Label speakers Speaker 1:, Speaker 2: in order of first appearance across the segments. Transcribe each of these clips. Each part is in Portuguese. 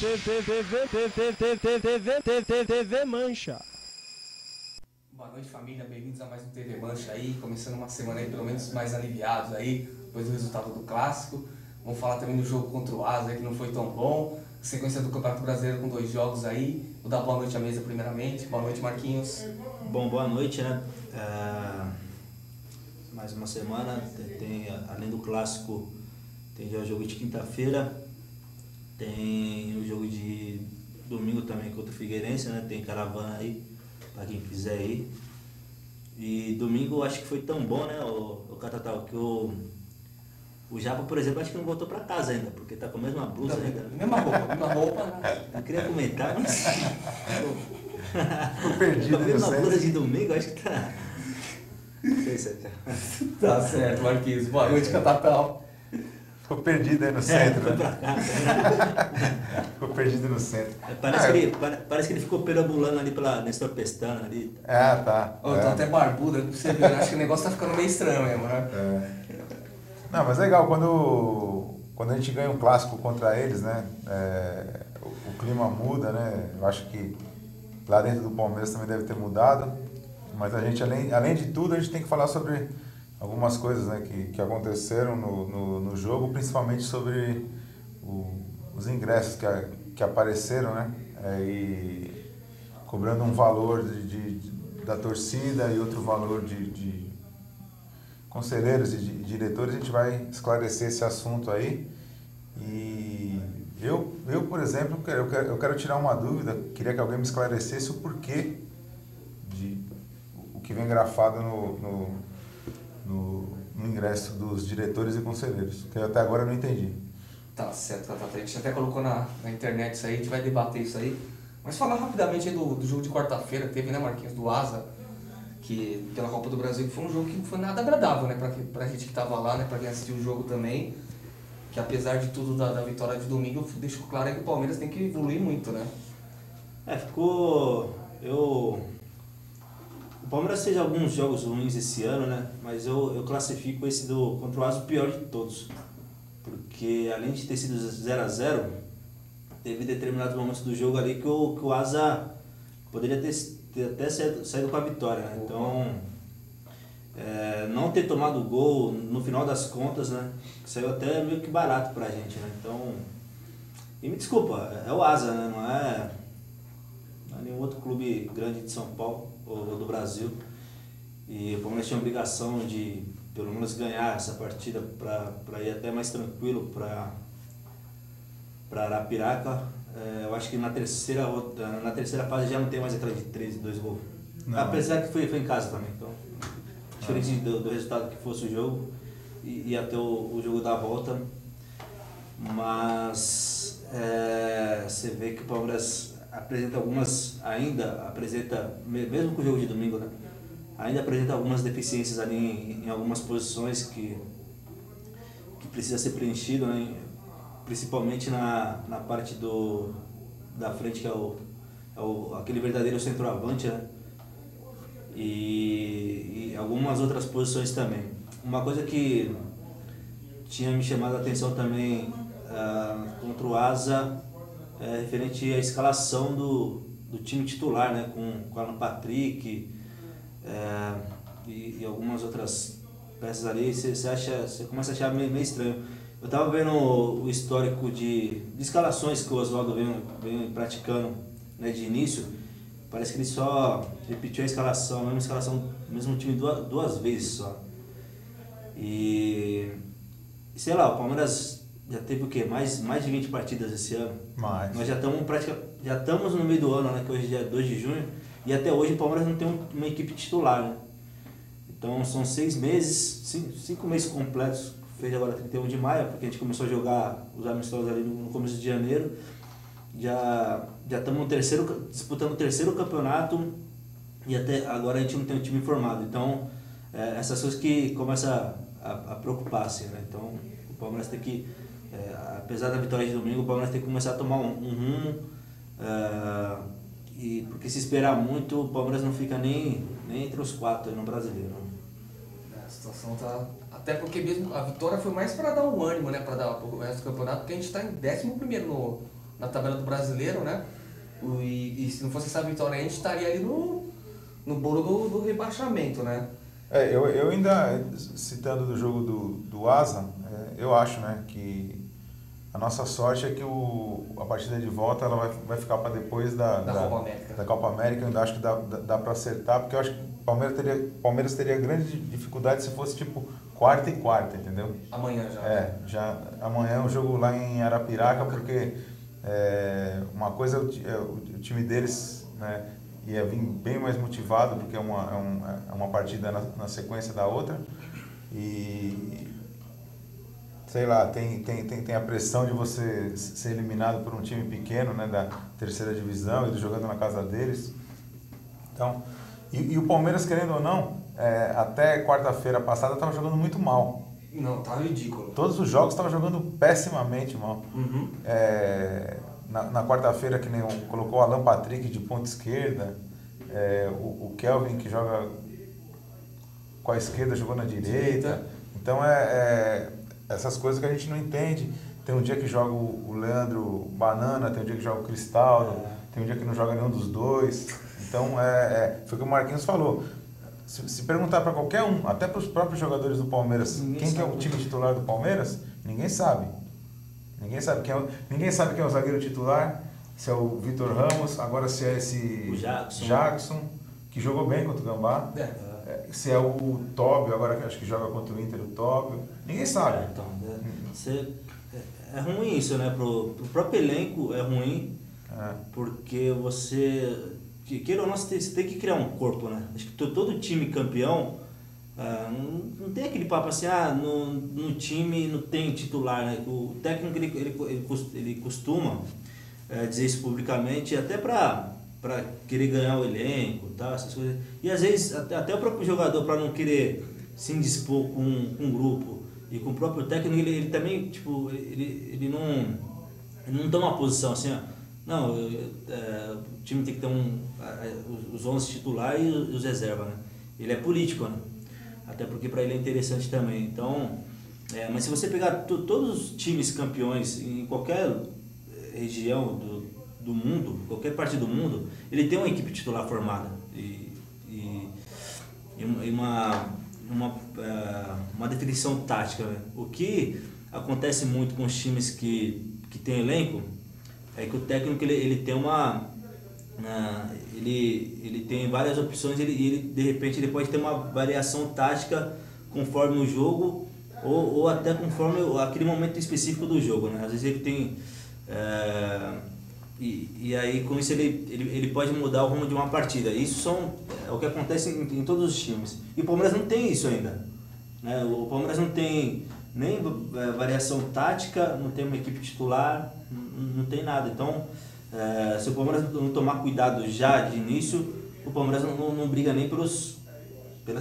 Speaker 1: TV Mancha.
Speaker 2: Boa noite, família, bem-vindos a mais um TV Mancha aí, começando uma semana aí pelo menos mais aliviados aí, depois do resultado do Clássico. Vamos falar também do jogo contra o Asa, que não foi tão bom, sequência do Campeonato Brasileiro com 2 jogos aí. Vou dar boa noite à mesa primeiramente. Boa noite, Marquinhos.
Speaker 3: Bom, boa noite, né? Mais uma semana, tem, além do Clássico, tem já o jogo de quinta-feira, tem o jogo de domingo também contra o Figueirense, né? Tem caravana aí, para quem quiser ir. E domingo eu acho que foi tão bom, né, o Catatal, que o Japa, por exemplo, acho que não voltou para casa ainda, porque tá com a mesma blusa ainda.
Speaker 2: Mesma roupa, né?
Speaker 3: Não queria comentar, mas...
Speaker 4: Ficou perdido
Speaker 3: com a mesma blusa de domingo, acho que tá... Não sei se é...
Speaker 2: Tá certo, Marquinhos. Boa noite, Catatal.
Speaker 4: Ficou perdido aí no centro.
Speaker 3: Foi pra cá,
Speaker 4: Ficou perdido no centro.
Speaker 3: Parece que ele ficou perambulando ali pela Nestor Pestana ali.
Speaker 4: Tá.
Speaker 2: Eu tô até barbuda, você viu, acho que o negócio tá ficando meio estranho mesmo, né?
Speaker 4: Não, mas é legal, quando a gente ganha um clássico contra eles, né, o clima muda, né, eu acho que lá dentro do Palmeiras também deve ter mudado, mas a gente, além de tudo, a gente tem que falar sobre algumas coisas, né, que aconteceram no jogo, principalmente sobre os ingressos que apareceram, né, e cobrando um valor da torcida e outro valor de conselheiros e diretores. A gente vai esclarecer esse assunto aí. E eu por exemplo, eu quero tirar uma dúvida, queria que alguém me esclarecesse o porquê de o que vem grafado no ingresso dos diretores e conselheiros, que eu até agora não entendi.
Speaker 2: Tá certo, a gente até colocou na internet isso aí, a gente vai debater isso aí. Mas falar rapidamente aí do jogo de quarta-feira que teve, né, Marquinhos, do Asa, que pela Copa do Brasil, que foi um jogo que não foi nada agradável, né, pra gente que tava lá, né, pra quem assistiu o jogo também, que apesar de tudo da vitória de domingo, deixou claro aí que o Palmeiras tem que evoluir muito, né?
Speaker 3: O Palmeiras fez alguns jogos ruins esse ano, né, mas eu classifico esse contra o Asa o pior de todos, porque além de ter sido 0-0, teve determinados momentos do jogo ali que o Asa poderia ter até saído com a vitória, né? Então, não ter tomado o gol no final das contas, né, saiu até meio que barato pra gente, né? Então, e me desculpa, é o Asa, né? Não é nenhum outro clube grande de São Paulo ou do Brasil, e o Palmeiras tinha a obrigação de pelo menos ganhar essa partida para ir até mais tranquilo para Arapiraca. Eu acho que na terceira fase já não tem mais aquela de 2 gols. Não. Apesar que foi em casa também, então diferente do resultado que fosse o jogo e até o jogo da volta, mas você vê que o Palmeiras apresenta mesmo com o jogo de domingo, né, ainda apresenta algumas deficiências ali em algumas posições que precisa ser preenchido, né, principalmente na parte da frente, que é aquele verdadeiro centroavante, né? E algumas outras posições também. Uma coisa que tinha me chamado a atenção também contra o Asa é referente à escalação do time titular, né? Com Alan Patrick e algumas outras peças ali. Você começa a achar meio estranho. Eu estava vendo o histórico de escalações que o Oswaldo vem praticando, né, de início. Parece que ele só repetiu a mesma escalação, mesmo time duas vezes só. E sei lá, o Palmeiras já teve o quê? Mais de 20 partidas esse ano. Nós já estamos no meio do ano, né, que hoje é dia 2 de junho, e até hoje o Palmeiras não tem uma equipe titular, né? Então são 6 meses, 5 meses completos. Fez agora 31 de maio, porque a gente começou a jogar os amistosos ali no começo de janeiro. Já estamos disputando o terceiro campeonato e até agora a gente não tem um time formado. Então, essas coisas que começam a preocupar, assim, né? Então, o Palmeiras tem que, apesar da vitória de domingo, o Palmeiras tem que começar a tomar um rumo, porque se esperar muito, o Palmeiras não fica nem entre os 4 aí no Brasileiro.
Speaker 2: A situação tá... Até porque mesmo a vitória foi mais para dar um ânimo, né, para dar o resto do campeonato, porque a gente está em 11º na tabela do Brasileiro, né? E se não fosse essa vitória, a gente estaria ali no bolo do rebaixamento, né?
Speaker 4: Eu ainda, citando do jogo do Asa, eu acho, né, que a nossa sorte é que a partida de volta ela vai ficar para depois da
Speaker 2: Copa América.
Speaker 4: Da Copa América. Eu ainda acho que dá para acertar, porque eu acho que o Palmeiras teria grande dificuldade se fosse tipo quarta e quarta, entendeu?
Speaker 2: Amanhã já.
Speaker 4: Já amanhã é um jogo lá em Arapiraca, porque uma coisa o time deles, né, ia vir bem mais motivado, porque é uma partida na sequência da outra, e sei lá, tem a pressão de você ser eliminado por um time pequeno, né, da terceira divisão, e jogando na casa deles. Então, e o Palmeiras, querendo ou não, até quarta-feira passada estava jogando muito mal.
Speaker 2: Não, tá ridículo.
Speaker 4: Todos os jogos estavam jogando pessimamente mal.
Speaker 2: Uhum.
Speaker 4: Na quarta-feira, que nem colocou o Alan Patrick de ponta esquerda, o Kelvin, que joga com a esquerda, jogou na direita. Então essas coisas que a gente não entende. Tem um dia que joga o Leandro Banana, tem um dia que joga o Cristaldo, tem um dia que não joga nenhum dos dois. Então foi o que o Marquinhos falou. Se perguntar para qualquer um, até para os próprios jogadores do Palmeiras, quem que é o time titular do Palmeiras, ninguém sabe. Ninguém sabe quem é o zagueiro titular, se é o Vitor Ramos, agora se é esse Jackson, que jogou bem contra o Gambá. Se é o Tóbio, agora que acho que joga contra o Inter, o Tóbio. Ninguém sabe.
Speaker 3: É ruim isso, né? Pro próprio elenco é ruim, porque você, queira ou não, você tem que criar um corpo, né? Acho que todo time campeão, não tem aquele papo assim, no time não tem titular, né? O técnico ele costuma dizer isso publicamente, até para querer ganhar o elenco, tá, essas coisas. E às vezes até o próprio jogador, para não querer se indispor com um grupo e com o próprio técnico, ele também, tipo, ele não toma uma posição assim, não, o time tem que ter os 11 titulares e os reservas, né? Ele é político, né? Até porque para ele é interessante também. Então, mas se você pegar todos os times campeões em qualquer região do mundo, qualquer parte do mundo, ele tem uma equipe titular formada e uma definição tática, né? O que acontece muito com os times que tem elenco é que o técnico ele tem ele tem várias opções, ele de repente ele pode ter uma variação tática conforme o jogo ou até conforme aquele momento específico do jogo, né? Às vezes ele tem e aí com isso ele pode mudar o rumo de uma partida. Isso é o que acontece em todos os times. E o Palmeiras não tem isso ainda, né? O Palmeiras não tem nem variação tática, não tem uma equipe titular, não tem nada. Então, se o Palmeiras não tomar cuidado já de início, o Palmeiras não briga nem pelas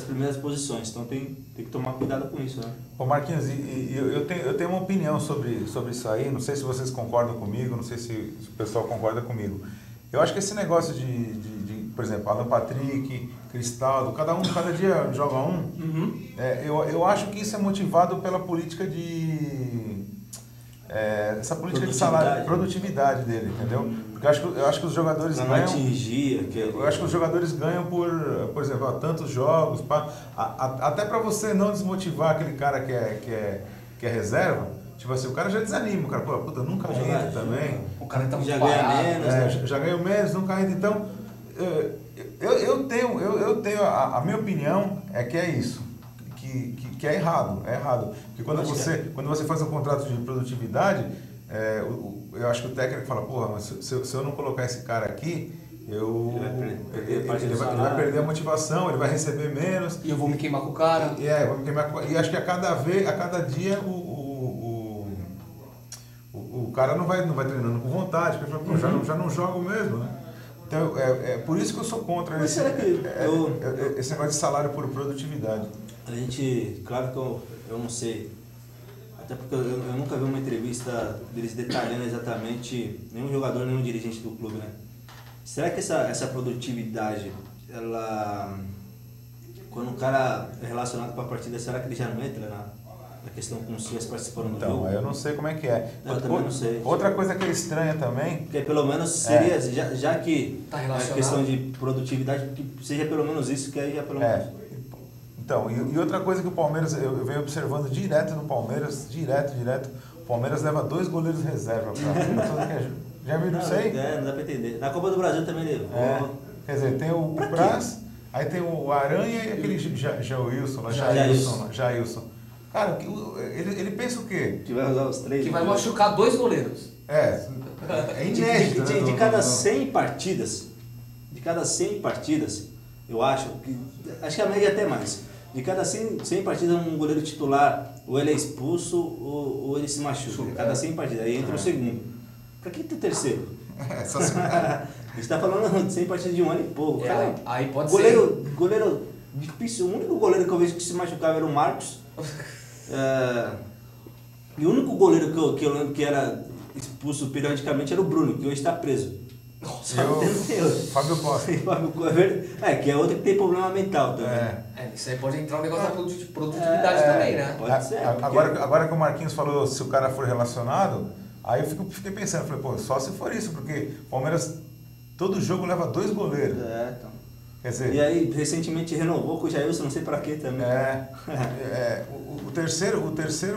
Speaker 3: primeiras posições. Então tem que tomar cuidado com isso, né?
Speaker 4: Ô Marquinhos, eu tenho uma opinião sobre isso aí, não sei se vocês concordam comigo, não sei se o pessoal concorda comigo. Eu acho que esse negócio de por exemplo, Alan Patrick, Cristaldo, cada dia joga um.
Speaker 2: Uhum.
Speaker 4: Eu acho que isso é motivado pela política essa política de salário, produtividade dele, entendeu? Porque eu acho que os jogadores ganham. Eu acho que os jogadores ganham por exemplo, tantos jogos, até para você não desmotivar aquele cara que é reserva. Tipo assim, o cara já desanima, o cara, puta, nunca entra também.
Speaker 2: O cara tá muito
Speaker 3: já ganha menos,
Speaker 4: já ganhou menos, nunca entra. Então, eu tenho a minha opinião é que é isso, que é errado, Porque quando você faz um contrato de produtividade, eu acho que o técnico fala, porra, mas se eu não colocar esse cara aqui, ele vai perder a motivação, ele vai receber menos.
Speaker 2: E eu vou me queimar com o cara.
Speaker 4: Vou me queimar com. E acho que a cada dia o cara não vai treinando com vontade, porque ele fala, já não jogo mesmo, né? Então, por isso que eu sou contra esse negócio de salário por produtividade.
Speaker 3: A gente, claro que eu não sei, até porque eu nunca vi uma entrevista deles detalhando exatamente nenhum jogador, nenhum dirigente do clube, né? Será que essa produtividade, ela, quando o cara é relacionado com a partida, será que ele já não entra a questão com os times participando do
Speaker 4: Então,
Speaker 3: jogo.
Speaker 4: eu não sei como é que é.
Speaker 3: Eu também não sei.
Speaker 4: Outra coisa que é estranha também...
Speaker 3: Porque pelo menos seria, já que
Speaker 2: Tá
Speaker 3: a
Speaker 2: relacionado.
Speaker 3: questão de produtividade, que seja pelo menos isso, que aí já pelo menos...
Speaker 4: Então, e outra coisa que o Palmeiras, eu venho observando direto no Palmeiras, direto, o Palmeiras leva 2 goleiros reserva pra... Já viu isso aí?
Speaker 3: Não dá pra entender. Na Copa do Brasil também levou.
Speaker 4: Quer dizer, tem o Praz, aí tem o Aranha e aquele Jailson. Cara, ele pensa o quê?
Speaker 3: Que vai usar os 3.
Speaker 2: Que vai machucar 2 goleiros.
Speaker 4: É inédito, né?
Speaker 3: De cada 100 partidas, eu acho que a média é até mais. De cada 100 partidas, um goleiro titular, ou ele é expulso, ou ele se machuca. Cada 100 partidas, aí entra o segundo. Pra que ter o terceiro?
Speaker 4: Só se...
Speaker 3: A gente tá falando de 100 partidas de um ano e pouco. Cara,
Speaker 2: Aí pode
Speaker 3: goleiro difícil. O único goleiro que eu vejo que se machucava era o Marcos. E o único goleiro que eu lembro que era expulso periodicamente era o Bruno, que hoje está preso.
Speaker 4: Fábio Costa.
Speaker 3: Que é outro que tem problema mental também.
Speaker 2: Isso aí pode entrar um negócio da produtividade também, né?
Speaker 3: Pode ser.
Speaker 4: Agora que o Marquinhos falou se o cara for relacionado, aí eu fiquei pensando, falei, pô, só se for isso, porque o Palmeiras todo jogo leva 2 goleiros.
Speaker 3: Então.
Speaker 4: Quer dizer,
Speaker 3: e aí, recentemente renovou com o Jailson, não sei pra quê também.
Speaker 4: O terceiro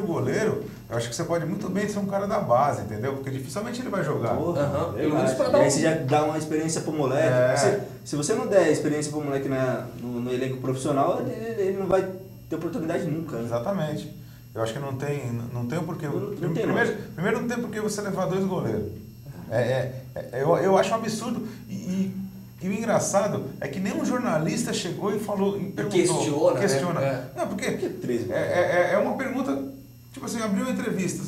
Speaker 4: goleiro, eu acho que você pode muito bem ser um cara da base, entendeu? Porque dificilmente ele vai jogar.
Speaker 2: Pelo menos pra
Speaker 3: E aí você já dá uma experiência pro moleque. Se você não der experiência pro moleque no elenco profissional, ele não vai ter oportunidade nunca. Né?
Speaker 4: Exatamente. Eu acho que não tem o porquê. Primeiro não tem porquê você levar 2 goleiros. Eu acho um absurdo. E o engraçado é que nenhum jornalista chegou e falou, e perguntou, questiona.
Speaker 2: Né?
Speaker 4: Não, porque é uma pergunta, tipo assim, abriu uma entrevista.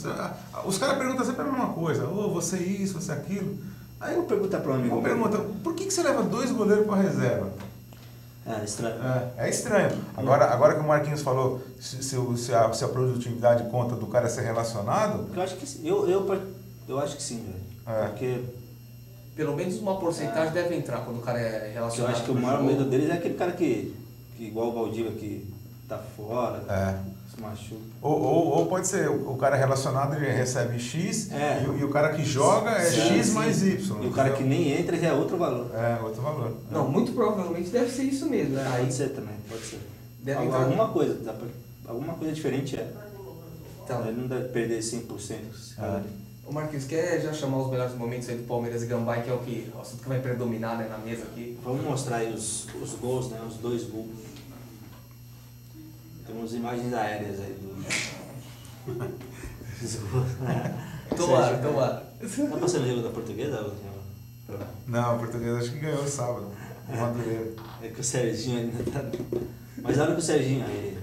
Speaker 4: Os caras perguntam sempre a mesma coisa. Você isso, você aquilo. Aí
Speaker 3: eu vou perguntar para um amigo.
Speaker 4: Pergunta, por que você leva 2 goleiros para reserva?
Speaker 3: Estranho.
Speaker 4: É estranho. Agora que o Marquinhos falou se a produtividade conta do cara ser relacionado...
Speaker 3: Eu acho que sim. Eu acho que sim, velho. Porque...
Speaker 2: Pelo menos uma porcentagem deve entrar quando o cara é relacionado.
Speaker 3: Eu acho que o maior medo deles é aquele cara que igual o Valdívia, que tá fora, se machuca.
Speaker 4: Ou pode ser, o cara relacionado ele recebe X e o cara que joga é X mais Y.
Speaker 3: E o cara que nem entra já é outro valor.
Speaker 4: Outro valor.
Speaker 2: Não, muito provavelmente deve ser isso mesmo.
Speaker 3: Pode ser também, pode ser.
Speaker 2: Deve
Speaker 3: alguma coisa diferente
Speaker 2: Então.
Speaker 3: Ele não deve perder 100%.
Speaker 2: O Marquinhos, quer já chamar os melhores momentos aí do Palmeiras e Gambá, que é o assunto que vai predominar, né, na mesa aqui?
Speaker 3: Vamos mostrar aí os gols, né, os 2 gols. Temos imagens aéreas aí dos gols.
Speaker 2: Tomara.
Speaker 3: Tá passando o jogo da Portuguesa?
Speaker 4: Não, a Portuguesa acho que ganhou sábado. O Madureira.
Speaker 3: É que o Serginho ainda tá... Mas olha que o Serginho aí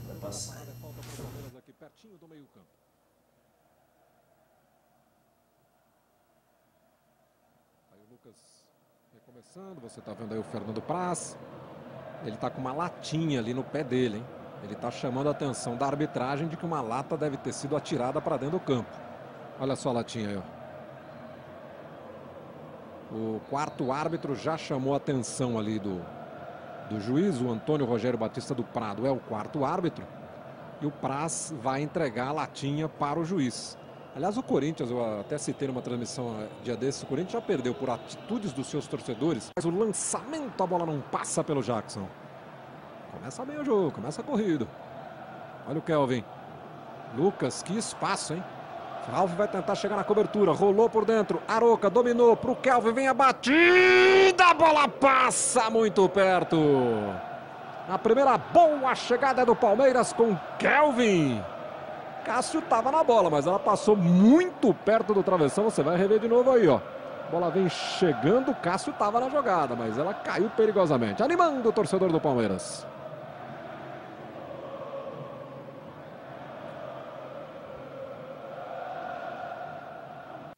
Speaker 3: vai passar.
Speaker 1: Aqui pertinho do meio-campo. Aí o Lucas recomeçando, você tá vendo aí o Fernando Praz. Ele tá com uma latinha ali no pé dele, hein? Ele tá chamando a atenção da arbitragem de que uma lata deve ter sido atirada para dentro do campo. Olha só a latinha aí, ó. O 4º árbitro já chamou a atenção ali do juiz, o Antônio Rogério Batista do Prado é o 4º árbitro. E o Praz vai entregar a latinha para o juiz. Aliás, o Corinthians, eu até citei numa transmissão dia desses, o Corinthians já perdeu por atitudes dos seus torcedores. Mas o lançamento, a bola não passa pelo Jackson. Começa bem o jogo, começa corrido. Olha o Kelvin. Lucas, que espaço, hein? Ralf vai tentar chegar na cobertura, rolou por dentro, Aroca dominou pro Kelvin, vem a batida, a bola passa muito perto. A primeira boa chegada do Palmeiras com Kelvin. Cássio estava na bola, mas ela passou muito perto do travessão, você vai rever de novo aí, ó. A bola vem chegando, Cássio estava na jogada, mas ela caiu perigosamente, animando o torcedor do Palmeiras.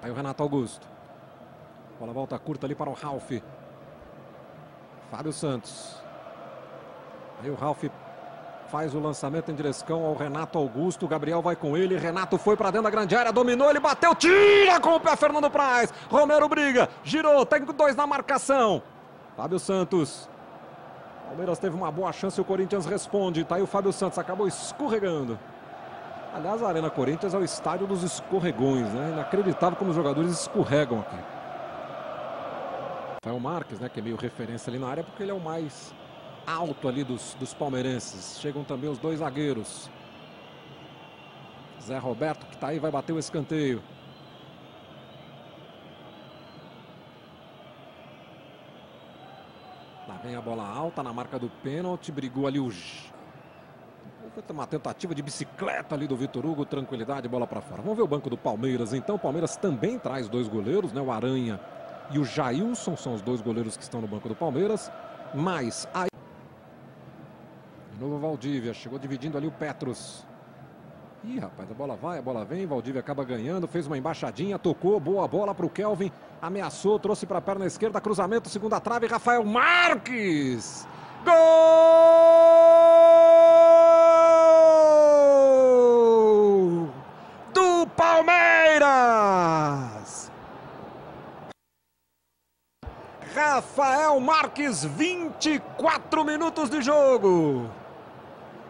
Speaker 1: Aí o Renato Augusto. Bola volta curta ali para o Ralf. Fábio Santos. Aí o Ralf faz o lançamento em direção ao Renato Augusto. Gabriel vai com ele. Renato foi para dentro da grande área. Dominou, ele bateu. Tira com o pé Fernando Praz. Romero briga. Girou. Tem 2 na marcação. Fábio Santos. Palmeiras teve uma boa chance. O Corinthians responde. Tá aí o Fábio Santos. Acabou escorregando. Aliás, a Arena Corinthians é o estádio dos escorregões, né? Inacreditável como os jogadores escorregam aqui. Rafael Marques, né? Que é meio referência ali na área, porque ele é o mais alto ali dos palmeirenses. Chegam também os dois zagueiros. Zé Roberto, que tá aí, vai bater o escanteio. Lá vem a bola alta na marca do pênalti. Brigou ali uma tentativa de bicicleta ali do Vitor Hugo. Tranquilidade, bola para fora. Vamos ver o banco do Palmeiras. Então, o Palmeiras também traz dois goleiros, né? O Aranha e o Jailson são os dois goleiros que estão no banco do Palmeiras. Mas aí... De novo o Valdívia. Chegou dividindo ali o Petros. Ih, rapaz, a bola vai, a bola vem. Valdívia acaba ganhando. Fez uma embaixadinha, tocou. Boa bola para o Kelvin. Ameaçou, trouxe para a perna esquerda. Cruzamento, segunda trave. Rafael Marques. Gol do Palmeiras! Rafael Marques, 24 minutos de jogo.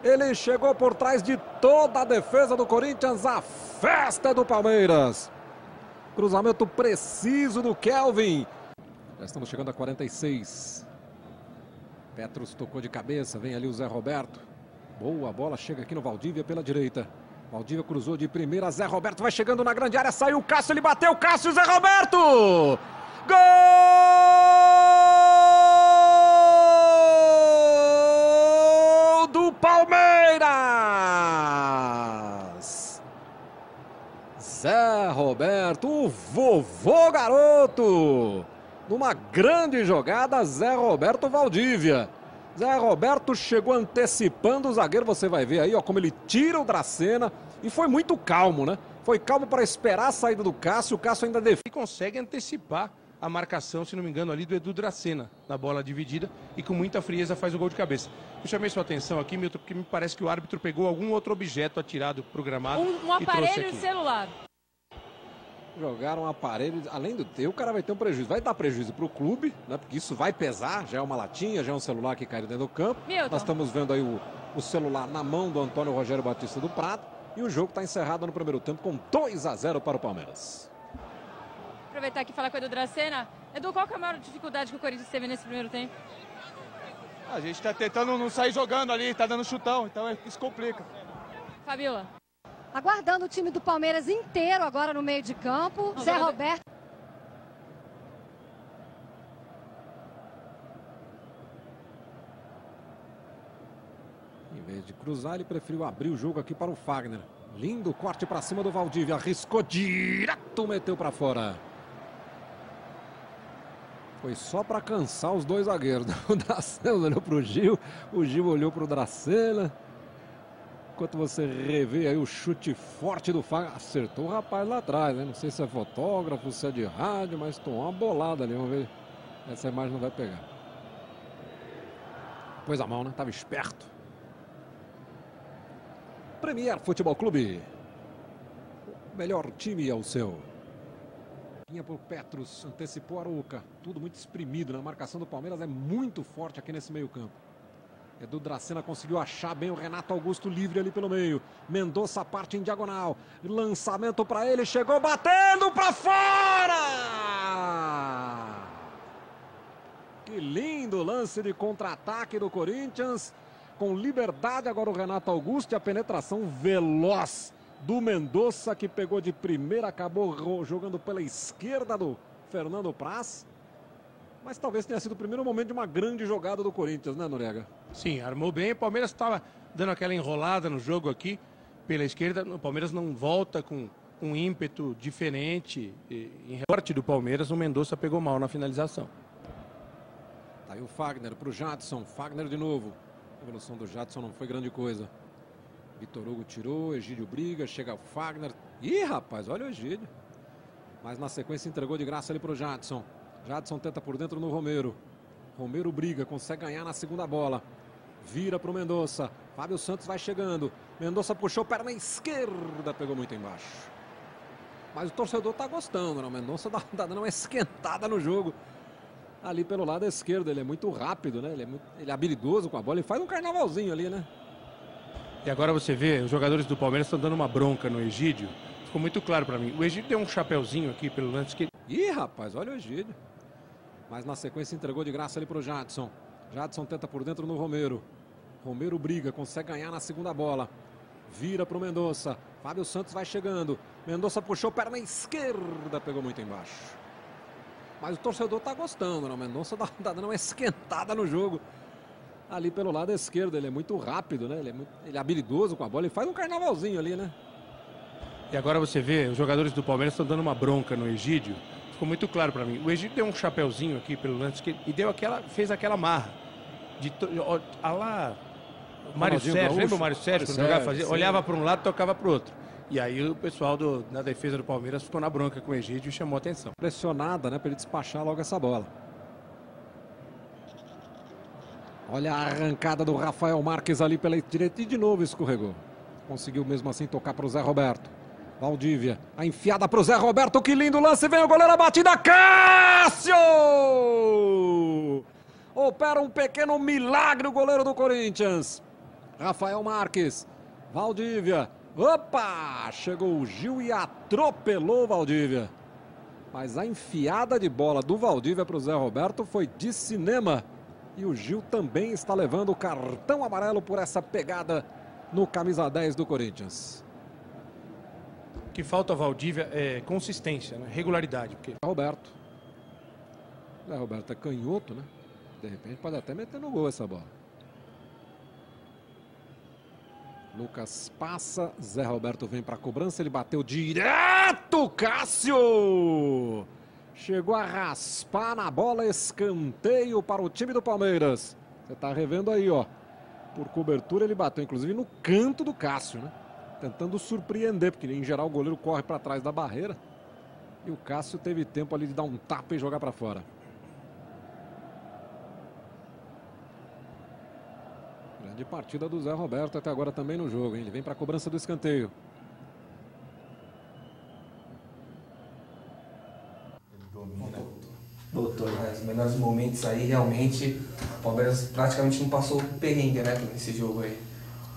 Speaker 1: Ele chegou por trás de toda a defesa do Corinthians. A festa é do Palmeiras. Cruzamento preciso do Kelvin. Já estamos chegando a 46. Petros tocou de cabeça, vem ali o Zé Roberto. Boa bola, chega aqui no Valdívia pela direita. Valdívia cruzou de primeira, Zé Roberto vai chegando na grande área, saiu o Cássio, ele bateu, Cássio, Zé Roberto! Gol do Palmeiras! Zé Roberto, o vovô garoto! Numa grande jogada, Zé Roberto Valdívia. Zé Roberto chegou antecipando o zagueiro, você vai ver aí, ó, como ele tira o Dracena. E foi muito calmo, né? Foi calmo para esperar a saída do Cássio. O Cássio ainda defende.
Speaker 5: E consegue antecipar a marcação, se não me engano, ali do Edu Dracena, na bola dividida. E com muita frieza faz o gol de cabeça. Eu chamei sua atenção aqui, Milton, porque me parece que o árbitro pegou algum outro objeto atirado pro gramado.
Speaker 6: Um aparelho celular.
Speaker 1: Jogaram um aparelho, além do teu, o cara vai ter um prejuízo. Vai dar prejuízo para o clube, né? Porque isso vai pesar, já é uma latinha, já é um celular que caiu dentro do campo.
Speaker 6: Milton.
Speaker 1: Nós estamos vendo aí o celular na mão do Antônio Rogério Batista do Prado. E o jogo está encerrado no primeiro tempo com 2-0 para o Palmeiras.
Speaker 6: Aproveitar aqui e falar com o Edu Dracena. Edu, qual que é a maior dificuldade que o Corinthians teve nesse primeiro tempo?
Speaker 7: A gente está tentando não sair jogando ali, tá dando chutão, então isso complica.
Speaker 6: Fabiola.
Speaker 8: Aguardando o time do Palmeiras inteiro agora no meio de campo. Zé Roberto.
Speaker 1: Em vez de cruzar, ele preferiu abrir o jogo aqui para o Fagner. Lindo corte para cima do Valdívia. Arriscou direto, meteu para fora. Foi só para cansar os dois zagueiros. O Dracena olhou para o Gil olhou para o Dracena. Enquanto você revê aí o chute forte do Fagner. Acertou o rapaz lá atrás, né? Não sei se é fotógrafo, se é de rádio, mas tomou uma bolada ali. Vamos ver. Essa imagem não vai pegar. Pôs a mão, né? Tava esperto. Premier Futebol Clube. O melhor time é o seu. Vinha por Petros, antecipou a Arouca. Tudo muito espremido, né? A marcação do Palmeiras é muito forte aqui nesse meio campo. Edu Dracena conseguiu achar bem o Renato Augusto livre ali pelo meio. Mendonça parte em diagonal. Lançamento para ele, chegou batendo para fora! Que lindo lance de contra-ataque do Corinthians. Com liberdade agora o Renato Augusto e a penetração veloz do Mendonça, que pegou de primeira, acabou jogando pela esquerda do Fernando Praz. Mas talvez tenha sido o primeiro momento de uma grande jogada do Corinthians, né, Noriega?
Speaker 5: Sim, armou bem. O Palmeiras estava dando aquela enrolada no jogo aqui pela esquerda. O Palmeiras não volta com um ímpeto diferente. Em sorte do Palmeiras, o Mendonça pegou mal na finalização.
Speaker 1: Tá aí o Fagner para o Jadson. Fagner de novo. A evolução do Jadson não foi grande coisa. Vitor Hugo tirou, Egídio briga, chega o Fagner. Ih, rapaz, olha o Egídio. Mas na sequência entregou de graça ali para o Jadson. Jadson tenta por dentro no Romero. Romero briga, consegue ganhar na segunda bola. Vira para o Mendonça. Fábio Santos vai chegando. Mendonça puxou, perna esquerda, pegou muito embaixo. Mas o torcedor tá gostando, né? O Mendonça tá dando uma esquentada no jogo. Ali pelo lado esquerdo, ele é muito rápido, né? Ele é habilidoso com a bola. Ele faz um carnavalzinho ali, né?
Speaker 5: E agora você vê, os jogadores do Palmeiras estão dando uma bronca no Egídio. Ficou muito claro para mim. O Egídio deu um chapeuzinho aqui pelo lance que...
Speaker 1: Ih, rapaz, olha o Egídio. Mas na sequência entregou de graça ali pro Jadson. Jadson tenta por dentro no Romero. Romero briga, consegue ganhar na segunda bola. Vira pro Mendonça. Fábio Santos vai chegando. Mendonça puxou perna esquerda, pegou muito embaixo. Mas o torcedor tá gostando, né? O Mendonça tá dando uma esquentada no jogo. Ali pelo lado esquerdo, ele é muito rápido, né? Ele é habilidoso com a bola, ele faz um carnavalzinho ali, né?
Speaker 5: E agora você vê, os jogadores do Palmeiras estão dando uma bronca no Egídio. Ficou muito claro para mim. O Egídio deu um chapeuzinho aqui pelo lance que... e fez aquela marra. Lá, o Mário Sérgio, lembra o Mário Sérgio? Quando jogava, fazia, olhava para um lado e tocava para o outro. E aí o pessoal na defesa do Palmeiras ficou na bronca com o Egídio e chamou a atenção.
Speaker 1: Pressionada, né? Para ele despachar logo essa bola. Olha a arrancada do Rafael Marques ali pela direita e de novo escorregou. Conseguiu mesmo assim tocar para o Zé Roberto. Valdívia, a enfiada para o Zé Roberto, que lindo lance, vem o goleiro, a batida, Cássio! Opera um pequeno milagre o goleiro do Corinthians. Rafael Marques, Valdívia, opa! Chegou o Gil e atropelou o Valdívia. Mas a enfiada de bola do Valdívia para o Zé Roberto foi de cinema. E o Gil também está levando o cartão amarelo por essa pegada no camisa 10 do Corinthians.
Speaker 5: O que falta a Valdívia é consistência, né? Regularidade. Porque...
Speaker 1: Roberto. Zé Roberto é canhoto, né? De repente pode até meter no gol essa bola. Lucas passa, Zé Roberto vem para a cobrança, ele bateu direto, Cássio! Chegou a raspar na bola, escanteio para o time do Palmeiras. Você está revendo aí, ó. Por cobertura ele bateu, inclusive no canto do Cássio, né? Tentando surpreender, porque em geral o goleiro corre para trás da barreira. E o Cássio teve tempo ali de dar um tapa e jogar para fora. Grande partida do Zé Roberto até agora também no jogo, hein? Ele vem para a cobrança do escanteio.
Speaker 2: Voltou, né? Os melhores momentos aí, realmente, o Palmeiras praticamente não passou perrengue, né, nesse jogo aí.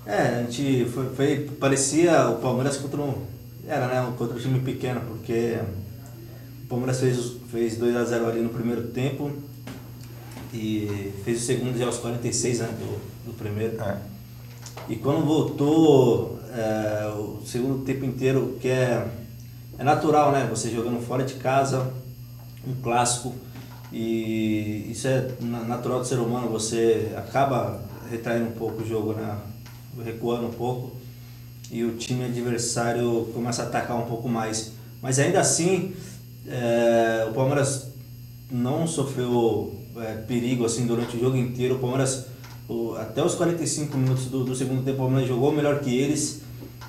Speaker 3: A gente parecia o Palmeiras contra um time pequeno, porque o Palmeiras fez 2-0 ali no primeiro tempo e fez o segundo já aos 46, né, do primeiro. E quando voltou o segundo tempo inteiro, que é natural, né, você jogando fora de casa, um clássico, e isso é natural do ser humano, você acaba retraindo um pouco o jogo, né? Recuando um pouco, e o time adversário começa a atacar um pouco mais. Mas ainda assim, o Palmeiras não sofreu perigo assim durante o jogo inteiro. O Palmeiras, até os 45 minutos do segundo tempo, o Palmeiras jogou melhor que eles,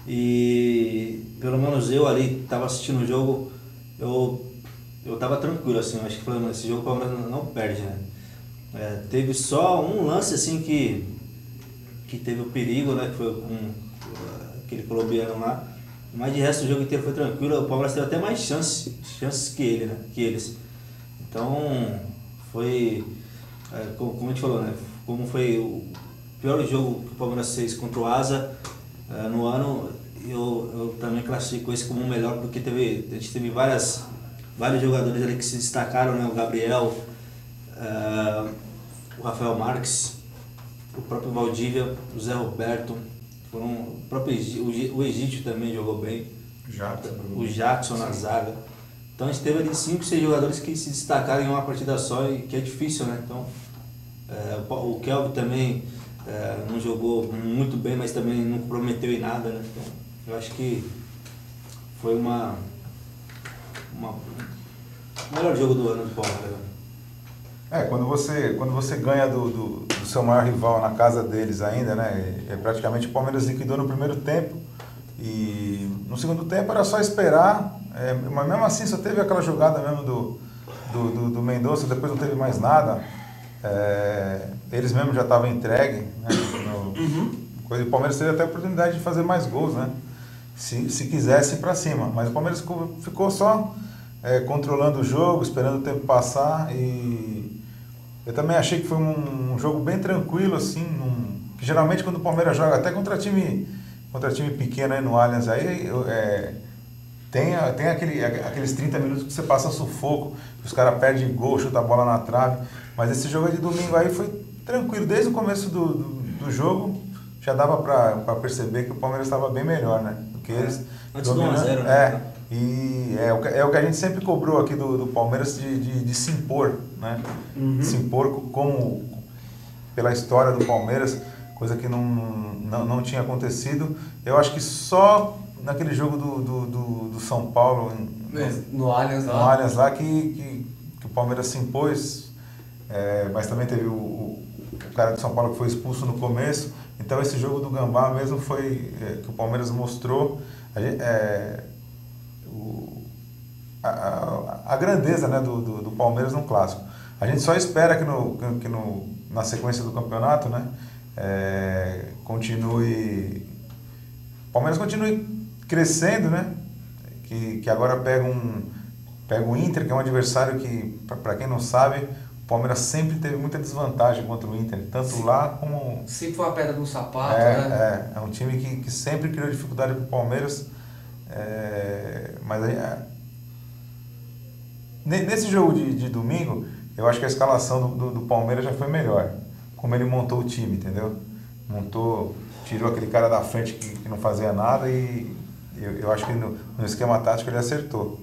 Speaker 3: e pelo menos eu ali estava assistindo o jogo, eu tava tranquilo, assim, eu acho que falando, esse jogo o Palmeiras não perde, né? Teve só um lance, assim, que teve o perigo, né? Que foi com aquele colombiano lá. Mas de resto o jogo inteiro foi tranquilo, o Palmeiras teve até mais chances que ele, né? Que eles. Então, foi, como a gente falou, né? Como foi o pior jogo que o Palmeiras fez contra o Asa no ano, eu também classifico esse como o melhor, porque a gente teve vários jogadores ali que se destacaram, né? O Gabriel, o Rafael Marques, o próprio Valdívia, o Zé Roberto, o Egídio também jogou bem, o Jackson na zaga. Então a gente teve ali 5, 6 jogadores que se destacaram em uma partida só, e que é difícil, né? Então o Kelvin também não jogou muito bem, mas também não comprometeu em nada, né? Então eu acho que foi o melhor jogo do ano do Palmeiras.
Speaker 4: Quando você ganha do seu maior rival na casa deles ainda, né? Praticamente o Palmeiras liquidou no primeiro tempo, e no segundo tempo era só esperar, mas mesmo assim só teve aquela jogada mesmo do Mendonça, depois não teve mais nada. Eles mesmos já estavam entregues, né? O Palmeiras teve até a oportunidade de fazer mais gols, né? Se quisesse ir para cima, mas o Palmeiras ficou só controlando o jogo, esperando o tempo passar, e eu também achei que foi um jogo bem tranquilo, assim, que geralmente quando o Palmeiras joga, até contra time pequeno aí no Allianz, aí tem aqueles 30 minutos que você passa sufoco, que os caras perdem gol, chuta a bola na trave. Mas esse jogo de domingo aí foi tranquilo. Desde o começo do jogo já dava para perceber que o Palmeiras estava bem melhor, né? Do que eles.
Speaker 3: Antes do 1-0, né?
Speaker 4: E é o que a gente sempre cobrou aqui do Palmeiras de se impor, né? Se impor como pela história do Palmeiras, coisa que não tinha acontecido. Eu acho que só naquele jogo do São Paulo,
Speaker 2: no Allianz
Speaker 4: lá, que o Palmeiras se impôs, mas também teve o cara de São Paulo que foi expulso no começo. Então esse jogo do Gambá mesmo foi que o Palmeiras mostrou a grandeza, né, do Palmeiras no clássico. A gente só espera que na sequência do campeonato, né, o Palmeiras continue crescendo, né, que agora pega o Inter, que é um adversário que, para quem não sabe, o Palmeiras sempre teve muita desvantagem contra o Inter, tanto lá como...
Speaker 2: Sempre foi uma pedra no sapato, né?
Speaker 4: É um time que sempre criou dificuldade para o Palmeiras, mas aí, nesse jogo de domingo, eu acho que a escalação do Palmeiras já foi melhor, como ele montou o time, entendeu? Tirou aquele cara da frente que não fazia nada e eu acho que no esquema tático ele acertou.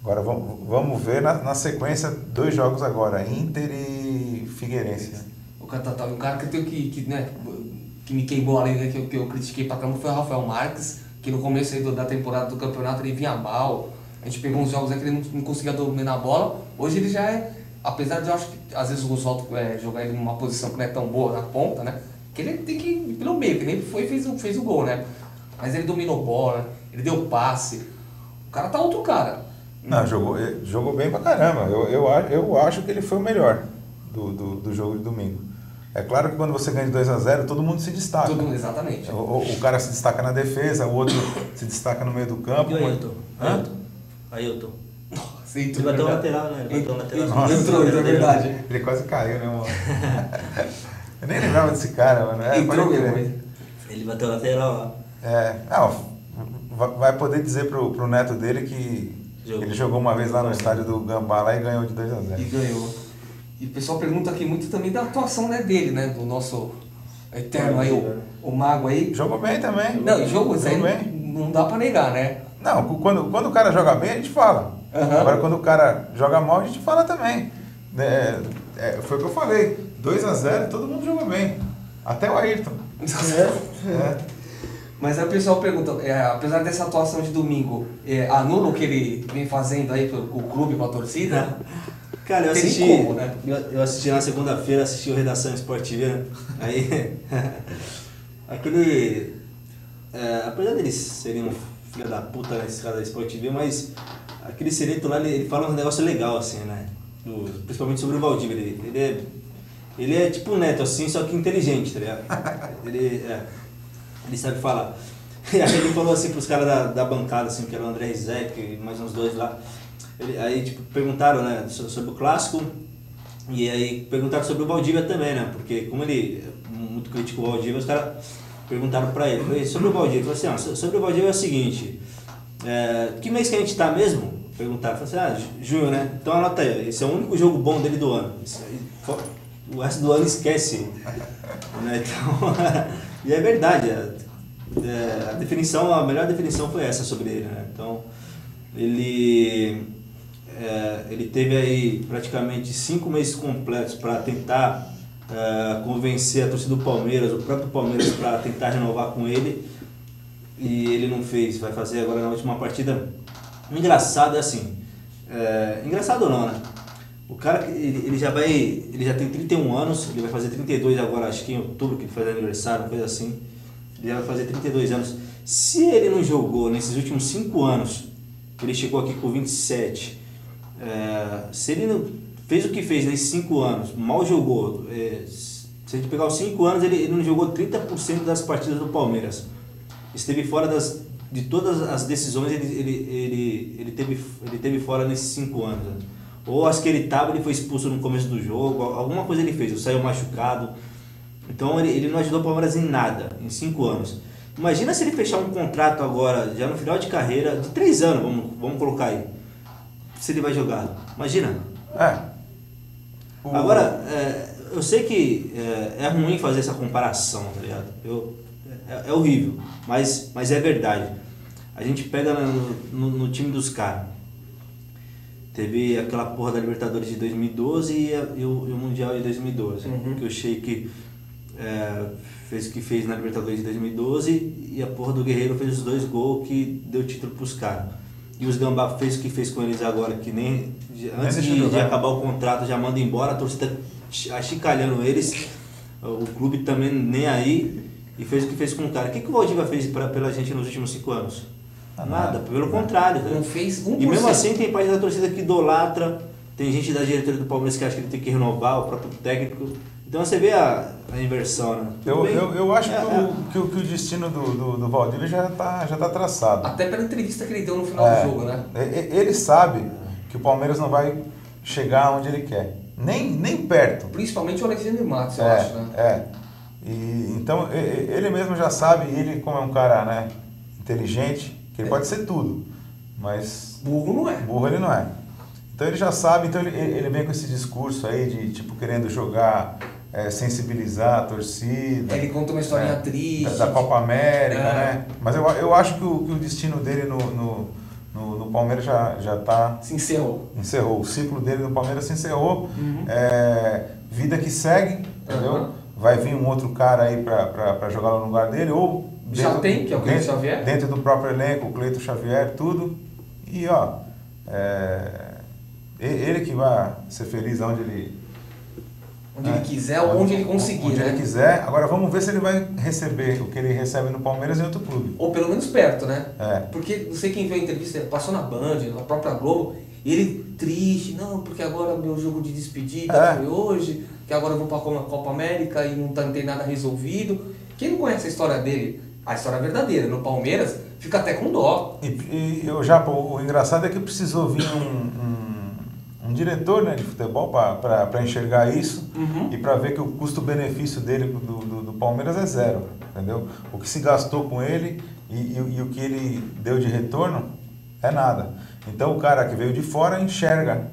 Speaker 4: Agora vamos ver na sequência 2 jogos agora, Inter e Figueirense. Né?
Speaker 2: O cara que me queimou ali, né, que eu critiquei pra caramba foi o Rafael Marques, que no começo aí da temporada do campeonato ele vinha mal. A gente pegou uns jogos aí que ele não conseguia dominar a bola. Hoje ele já apesar de eu acho que às vezes o Oswaldo jogar ele numa posição que não é tão boa na ponta, né? Que ele tem que ir pelo meio, que nem foi e fez o gol, né? Mas ele dominou bola, ele deu passe. O cara tá outro cara.
Speaker 4: Não, jogou bem pra caramba. Eu acho que ele foi o melhor do jogo de domingo. É claro que quando você ganha de 2-0, todo mundo se destaca.
Speaker 2: Exatamente.
Speaker 4: O cara se destaca na defesa, o outro se destaca no meio do campo.
Speaker 3: E o Ailton?
Speaker 2: Nossa,
Speaker 3: ele bateu o lateral, né? Ele bateu o lateral.
Speaker 4: Nossa,
Speaker 2: entrou, é verdade.
Speaker 4: Ele quase caiu, né, mano? Eu nem lembrava desse cara, mano.
Speaker 2: Entrou mesmo.
Speaker 3: Ele bateu o lateral lá.
Speaker 4: Vai poder dizer pro neto dele que ele jogou uma vez lá no estádio do Gambá lá e ganhou de 2-0.
Speaker 2: E ganhou. E o pessoal pergunta aqui muito também da atuação, né, dele, né? Do nosso eterno aí, o Mago aí.
Speaker 4: Jogou bem também.
Speaker 2: Não, jogou bem. Não dá pra negar, né?
Speaker 4: Não, quando o cara joga bem, a gente fala. Agora, quando o cara joga mal, a gente fala também. Foi o que eu falei. 2-0, todo mundo jogou bem. Até o Ayrton.
Speaker 2: Mas aí o pessoal pergunta, apesar dessa atuação de domingo, anula o que ele vem fazendo aí com o clube, com a torcida?
Speaker 3: Cara, eu assisti,
Speaker 2: como, né?
Speaker 3: eu assisti na segunda-feira, assisti o Redação Esportiva, né? Aí, apesar deles serem um filho da puta nesse cara da Esportiva, mas aquele Sereto lá, ele fala um negócio legal, assim, né? Principalmente sobre o Valdívia, ele é tipo um neto, assim, só que inteligente, tá ligado? Ele sabe falar. E aí ele falou assim pros caras da bancada, assim, que era o André Rizek e mais uns 2 lá. Aí tipo, perguntaram, né, sobre o clássico e aí perguntaram sobre o Valdívia também, né? Porque como ele é muito crítico ao Valdívia, os caras perguntaram pra ele sobre o Valdívia. Ele falou assim, sobre o Valdívia é o seguinte, que mês que a gente tá mesmo? Perguntaram, falou assim, junho, né? Então anota aí, esse é o único jogo bom dele do ano. O resto do ano esquece. Né? Então, e é verdade, a melhor definição foi essa sobre ele, né? Então, ele teve aí praticamente 5 meses completos para tentar convencer a torcida do Palmeiras, o próprio Palmeiras, para tentar renovar com ele, e ele não fez. Vai fazer agora na última partida. O engraçado é assim, engraçado não, né? O cara, ele já tem 31 anos, ele vai fazer 32 agora, acho que em outubro, que ele faz aniversário, uma coisa assim. Ele vai fazer 32 anos. Se ele não jogou nesses últimos 5 anos, ele chegou aqui com 27, se ele não fez o que fez nesses 5 anos, mal jogou, se a gente pegar os 5 anos, ele não jogou 30% das partidas do Palmeiras. Esteve fora de todas as decisões, ele teve fora nesses 5 anos. Né? Ou as que ele foi expulso no começo do jogo, alguma coisa ele fez, ou saiu machucado. Então ele não ajudou o Palmeiras em nada, em 5 anos. Imagina se ele fechar um contrato agora, já no final de carreira, de 3 anos, vamos colocar aí. Se ele vai jogar. Imagina. Agora, eu sei que é ruim fazer essa comparação, tá ligado? É horrível, mas é verdade. A gente pega no time dos caras. Teve aquela porra da Libertadores de 2012 e o Mundial de 2012. Que o Sheik fez o que fez na Libertadores de 2012 e a porra do Guerreiro fez os 2 gols que deu título pros caras. E os Gambá fez o que fez com eles agora, que nem antes de acabar o contrato já manda embora, a torcida achicalhando eles, o clube também nem aí, e fez o que fez com o cara. O que o Valdívia fez pela gente nos últimos 5 anos? Nada, pelo contrário.
Speaker 2: Não fez 1%.
Speaker 3: E mesmo assim tem parte da torcida que idolatra, tem gente da diretoria do Palmeiras que acha que ele tem que renovar, o próprio técnico. Então você vê a inversão, né?
Speaker 4: Eu acho que o destino do Valdívia já tá traçado.
Speaker 2: Até pela entrevista que ele deu no final do jogo, né?
Speaker 4: Ele sabe que o Palmeiras não vai chegar onde ele quer. Nem perto.
Speaker 2: Principalmente o Alexandre Matos, eu acho, né?
Speaker 4: Então ele mesmo já sabe, ele como é um cara, né, inteligente, que ele pode ser tudo, mas
Speaker 2: burro não é.
Speaker 4: Burro ele não é. Então ele já sabe, então ele vem com esse discurso aí de tipo querendo jogar, sensibilizar a torcida.
Speaker 2: Ele conta uma historinha triste.
Speaker 4: Da Copa América, né? Mas eu acho que o destino dele no Palmeiras já tá...
Speaker 2: Se encerrou.
Speaker 4: Encerrou. O ciclo dele no Palmeiras se encerrou. Vida que segue, entendeu? Vai vir um outro cara aí para jogar no lugar dele, ou...
Speaker 2: Já tem, que é o Cleiton Xavier.
Speaker 4: Dentro do próprio elenco, o Cleiton Xavier, tudo. E, ele que vai ser feliz onde ele...
Speaker 2: Onde ele quiser ou onde ele conseguir,
Speaker 4: onde
Speaker 2: né?
Speaker 4: ele quiser. Agora vamos ver se ele vai receber o que ele recebe no Palmeiras em outro clube.
Speaker 2: Ou pelo menos perto, né? Porque não sei quem viu a entrevista, passou na Band, na própria Globo, e ele triste, não, porque agora meu jogo de despedida foi hoje, que agora eu vou pra Copa América e não tem nada resolvido. Quem não conhece a história dele, a história verdadeira, no Palmeiras, fica até com dó.
Speaker 4: O engraçado é que precisou vir um diretor, né, de futebol para enxergar isso e para ver que o custo-benefício dele do Palmeiras é 0, entendeu? O que se gastou com ele e o que ele deu de retorno é nada. Então o cara que veio de fora enxerga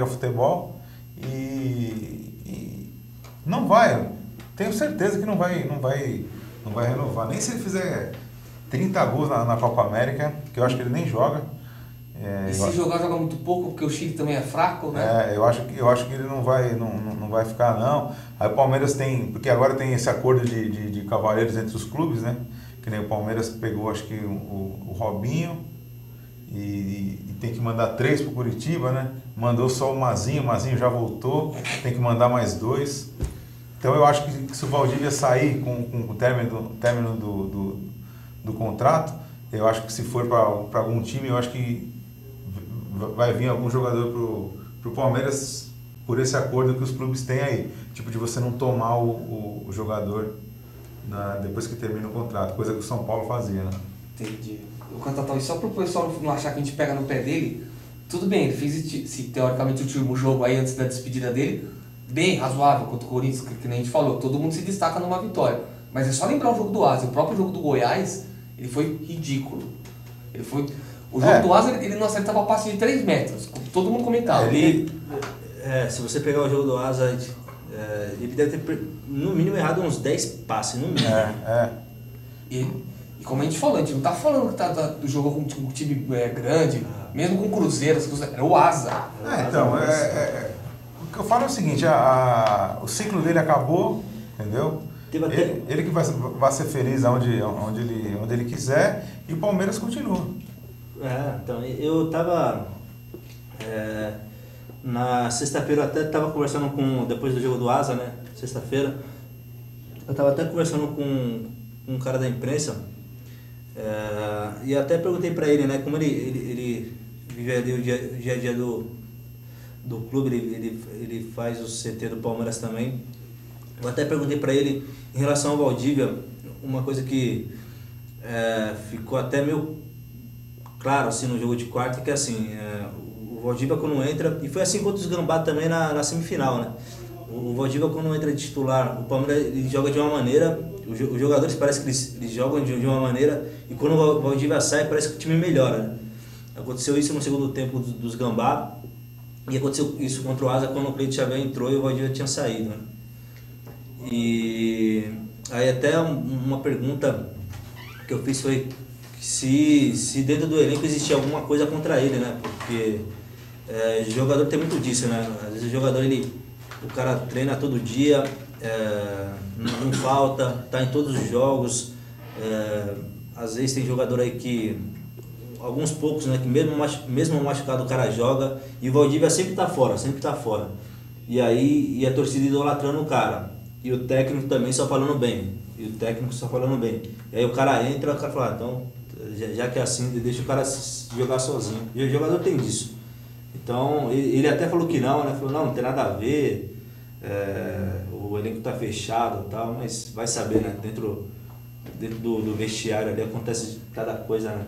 Speaker 4: futebol e não vai, tenho certeza que não vai renovar, nem se ele fizer 30 gols na Copa América, que eu acho que ele nem joga.
Speaker 2: E se joga muito pouco, porque o Chile também é fraco, né?
Speaker 4: Eu acho que ele não vai ficar, não. Aí o Palmeiras porque agora tem esse acordo de cavalheiros entre os clubes, né? Que nem o Palmeiras pegou, acho que o Robinho e tem que mandar 3 pro Curitiba, né? Mandou só o Mazinho já voltou, tem que mandar mais 2. Então eu acho que se o Valdívia sair com o término do contrato, eu acho que se for para algum time, eu acho que vai vir algum jogador pro Palmeiras por esse acordo que os clubes têm aí. Tipo, de você não tomar o jogador depois que termina o contrato, coisa que o São Paulo fazia, né?
Speaker 2: Entendi. O Catatal, e só pro pessoal não achar que a gente pega no pé dele, tudo bem, ele fez teoricamente o último jogo aí antes da despedida dele, bem razoável contra o Corinthians, que nem a gente falou, todo mundo se destaca numa vitória. Mas é só lembrar o jogo do Asa, o próprio jogo do Goiás, ele foi ridículo. O jogo do Asa, ele não acertava a passe de 3 metros, todo mundo comentava.
Speaker 3: Se você pegar o jogo do Asa, ele deve ter no mínimo errado uns 10 passes, no mínimo.
Speaker 2: E como a gente falou, a gente não tá falando que do jogo com um time grande, mesmo com Cruzeiro, era o Asa.
Speaker 4: O que eu falo é o seguinte, o ciclo dele acabou, entendeu? Ele que vai ser feliz onde ele quiser e o Palmeiras continua.
Speaker 3: Então, eu tava... na sexta-feira eu até tava conversando depois do jogo do Asa, né? Sexta-feira. Eu tava até conversando com um cara da imprensa e até perguntei pra ele, né? Como ele vive ali o dia a dia do clube, ele faz o CT do Palmeiras também. Eu até perguntei pra ele em relação ao Valdívia, uma coisa que ficou até meio claro assim no jogo de quarta, que assim, o Valdívia quando entra, e foi assim contra os Gambá também na semifinal, né? O Valdívia, quando entra de titular, o Palmeiras ele joga de uma maneira, os jogadores parece que eles jogam de uma maneira, e quando o Valdívia sai, parece que o time melhora, né? Aconteceu isso no segundo tempo dos Gambá, e aconteceu isso contra o Asa quando o Cleiton Xavier entrou e o Valdívia tinha saído, né? E aí até uma pergunta que eu fiz foi se dentro do elenco existia alguma coisa contra ele, né? Porque o jogador tem muito disso, né? Às vezes o jogador, o cara treina todo dia, não falta, tá em todos os jogos. Às vezes tem jogador aí que, alguns poucos, né? Que mesmo machucado o cara joga, e o Valdívia sempre tá fora. E aí a torcida idolatrando o cara. E o técnico também só falando bem. E aí o cara entra, o cara fala, então, já que é assim, deixa o cara jogar sozinho. E o jogador tem disso. Então, ele até falou que não, né? Falou, não tem nada a ver, o elenco tá fechado e tal, mas vai saber, né? Dentro do vestiário ali acontece cada coisa, né?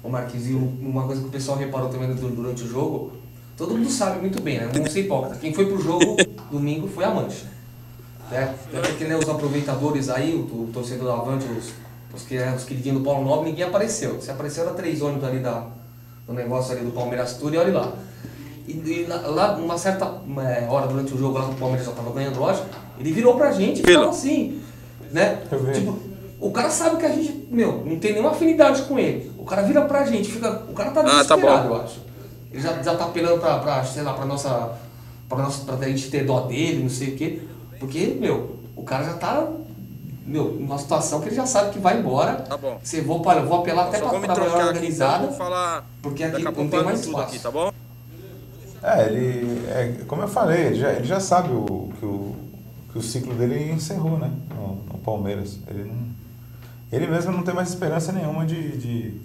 Speaker 2: Ô Marquinhos, e uma coisa que o pessoal reparou também durante o jogo, todo mundo sabe muito bem, né? Não vamos ser hipócrita. Quem foi pro jogo domingo foi a Mancha. Até porque, né, os aproveitadores aí, o torcedor do Avante, os queridinhos do Paulo Nobre, ninguém apareceu. Se apareceu, era 3 ônibus ali do negócio ali do Palmeiras Tour, e olha lá. E lá, numa certa hora durante o jogo, lá que o Palmeiras já estava ganhando, lógico, ele virou pra gente e falou assim, né? Tipo, o cara sabe que a gente, não tem nenhuma afinidade com ele. O cara vira pra gente, o cara tá desesperado, eu acho. Ele já tá apelando sei lá, pra gente ter dó dele, não sei o quê. Porque, o cara já tá, numa situação que ele já sabe que vai embora.
Speaker 9: Tá bom.
Speaker 2: Vou apelar até pra maior organizada,
Speaker 9: aqui, falar,
Speaker 2: porque aqui não tem mais espaço.
Speaker 9: Aqui, tá bom?
Speaker 4: Como eu falei, ele já sabe que o ciclo dele encerrou, né? No Palmeiras. Ele mesmo não tem mais esperança nenhuma de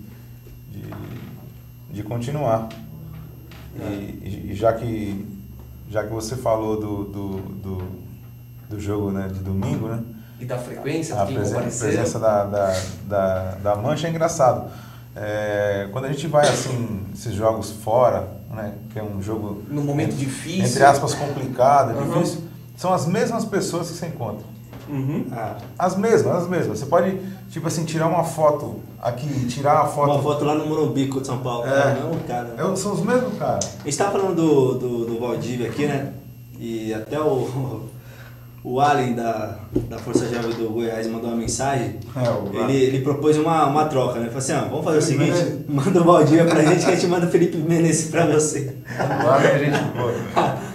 Speaker 4: continuar. E já que você falou do jogo, né, de domingo, né?
Speaker 2: E da frequência,
Speaker 4: a presença da Mancha é engraçado. Quando a gente vai assim, esses jogos fora, né, que é um jogo
Speaker 2: no momento difícil,
Speaker 4: entre aspas, complicado, difícil, são as mesmas pessoas que você encontra. As mesmas. Você pode, tipo assim, tirar uma foto aqui, tirar a foto...
Speaker 3: Uma foto lá no Morumbi de São Paulo. Não, cara.
Speaker 4: São os mesmos caras.
Speaker 3: A gente tá falando do Valdívia aqui, né? E até o Allen da Força Jovem do Goiás mandou uma mensagem. Ele propôs uma troca, né? Ele falou assim, vamos fazer o seguinte, manda o Valdívia pra gente que a gente manda o Felipe Menezes pra você.
Speaker 4: O Allen a gente boa.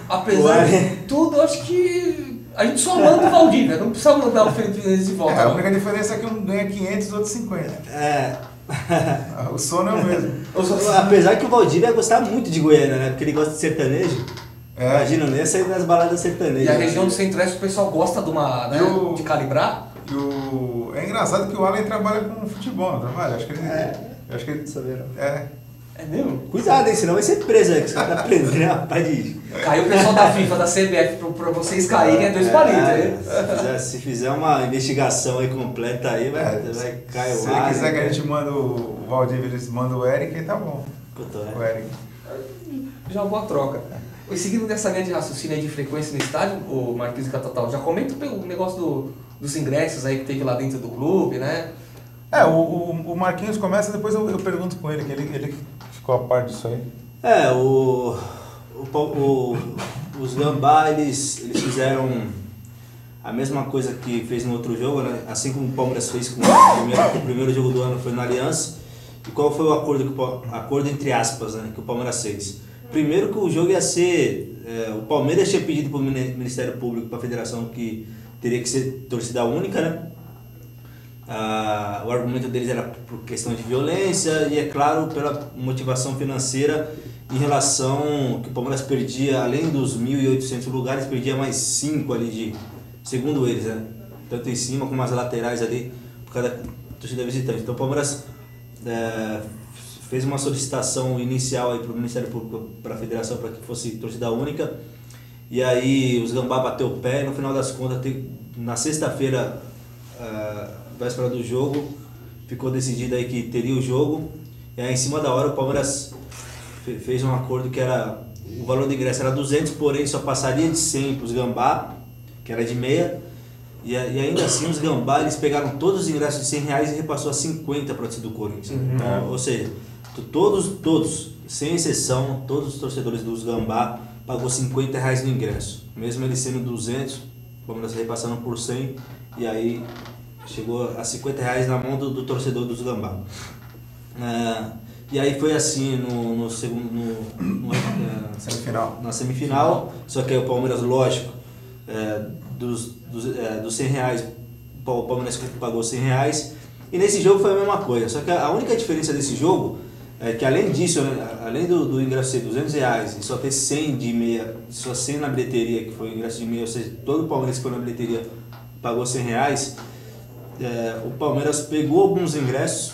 Speaker 2: Apesar de tudo, acho que a gente só manda o Valdívia, não precisa mandar o Felipe Menezes de volta.
Speaker 4: A única diferença é que um ganha 500 e o outro 50. O sono é o mesmo.
Speaker 3: Apesar que o Valdívia ia gostar muito de Goiânia, né? Porque ele gosta de sertanejo. Imagina, não ia sair das baladas sertanejas.
Speaker 2: E a região do Centro-Oeste o pessoal gosta de calibrar.
Speaker 4: É engraçado que o Allen trabalha com futebol, não trabalha? Acho que ele
Speaker 2: É mesmo?
Speaker 3: Cuidado, hein? Senão vai ser preso aí, que os caras tá prendendo a rapaz de...
Speaker 2: Caiu o pessoal da FIFA, da CBF, pra vocês caírem, 2 palitos.
Speaker 3: Se fizer uma investigação aí completa aí, vai cair o ar.
Speaker 4: Se quiser que a gente manda o Valdívia, eles mandam o Eric, tá bom. O Eric.
Speaker 2: Já uma boa troca. E seguindo dessa linha de raciocínio aí de frequência no estádio, o Marquinhos e Catatal, já comenta o negócio dos ingressos aí que teve lá dentro do clube, né?
Speaker 4: O Marquinhos começa, depois eu pergunto com ele, que ele ficou a par disso aí.
Speaker 3: Os Gambá, eles fizeram a mesma coisa que fez no outro jogo, né? Assim como o Palmeiras fez com o primeiro jogo do ano, foi na Aliança. E qual foi o acordo entre aspas, né, que o Palmeiras fez? Primeiro que o jogo ia ser... o Palmeiras tinha pedido para o Ministério Público, para a Federação, que teria que ser torcida única, né? O argumento deles era por questão de violência e, é claro, pela motivação financeira em relação que o Palmeiras perdia, além dos 1.800 lugares, perdia mais 5 ali, segundo eles, né? Tanto em cima como as laterais ali, por causa da torcida visitante. Então o Palmeiras fez uma solicitação inicial aí para o Ministério Público, para a Federação, para que fosse torcida única. E aí os Gambá bateu o pé e no final das contas, na sexta-feira, véspera do jogo, ficou decidido aí que teria o jogo. E aí em cima da hora o Palmeiras fez um acordo que era o valor do ingresso era 200, porém só passaria de 100 para os Gambá, que era de meia. E ainda assim os Gambá, eles pegaram todos os ingressos de R$100 e repassou a 50 para o time do Corinthians. Então, ou seja, todos, sem exceção, todos os torcedores dos Gambá pagou R$50 no ingresso. Mesmo ele sendo 200, o Palmeiras repassando por 100, e aí chegou a R$50 na mão do torcedor dos Gambá. E aí foi assim no segundo, na semifinal, só que aí o Palmeiras, lógico, dos R$100, o Palmeiras pagou R$100, e nesse jogo foi a mesma coisa, só que a única diferença desse jogo é que além disso, além do ingresso ser R$200 e só ter 100 de meia, só 100 na bilheteria, que foi o ingresso de meia, ou seja, todo o Palmeiras que foi na bilheteria pagou R$100, o Palmeiras pegou alguns ingressos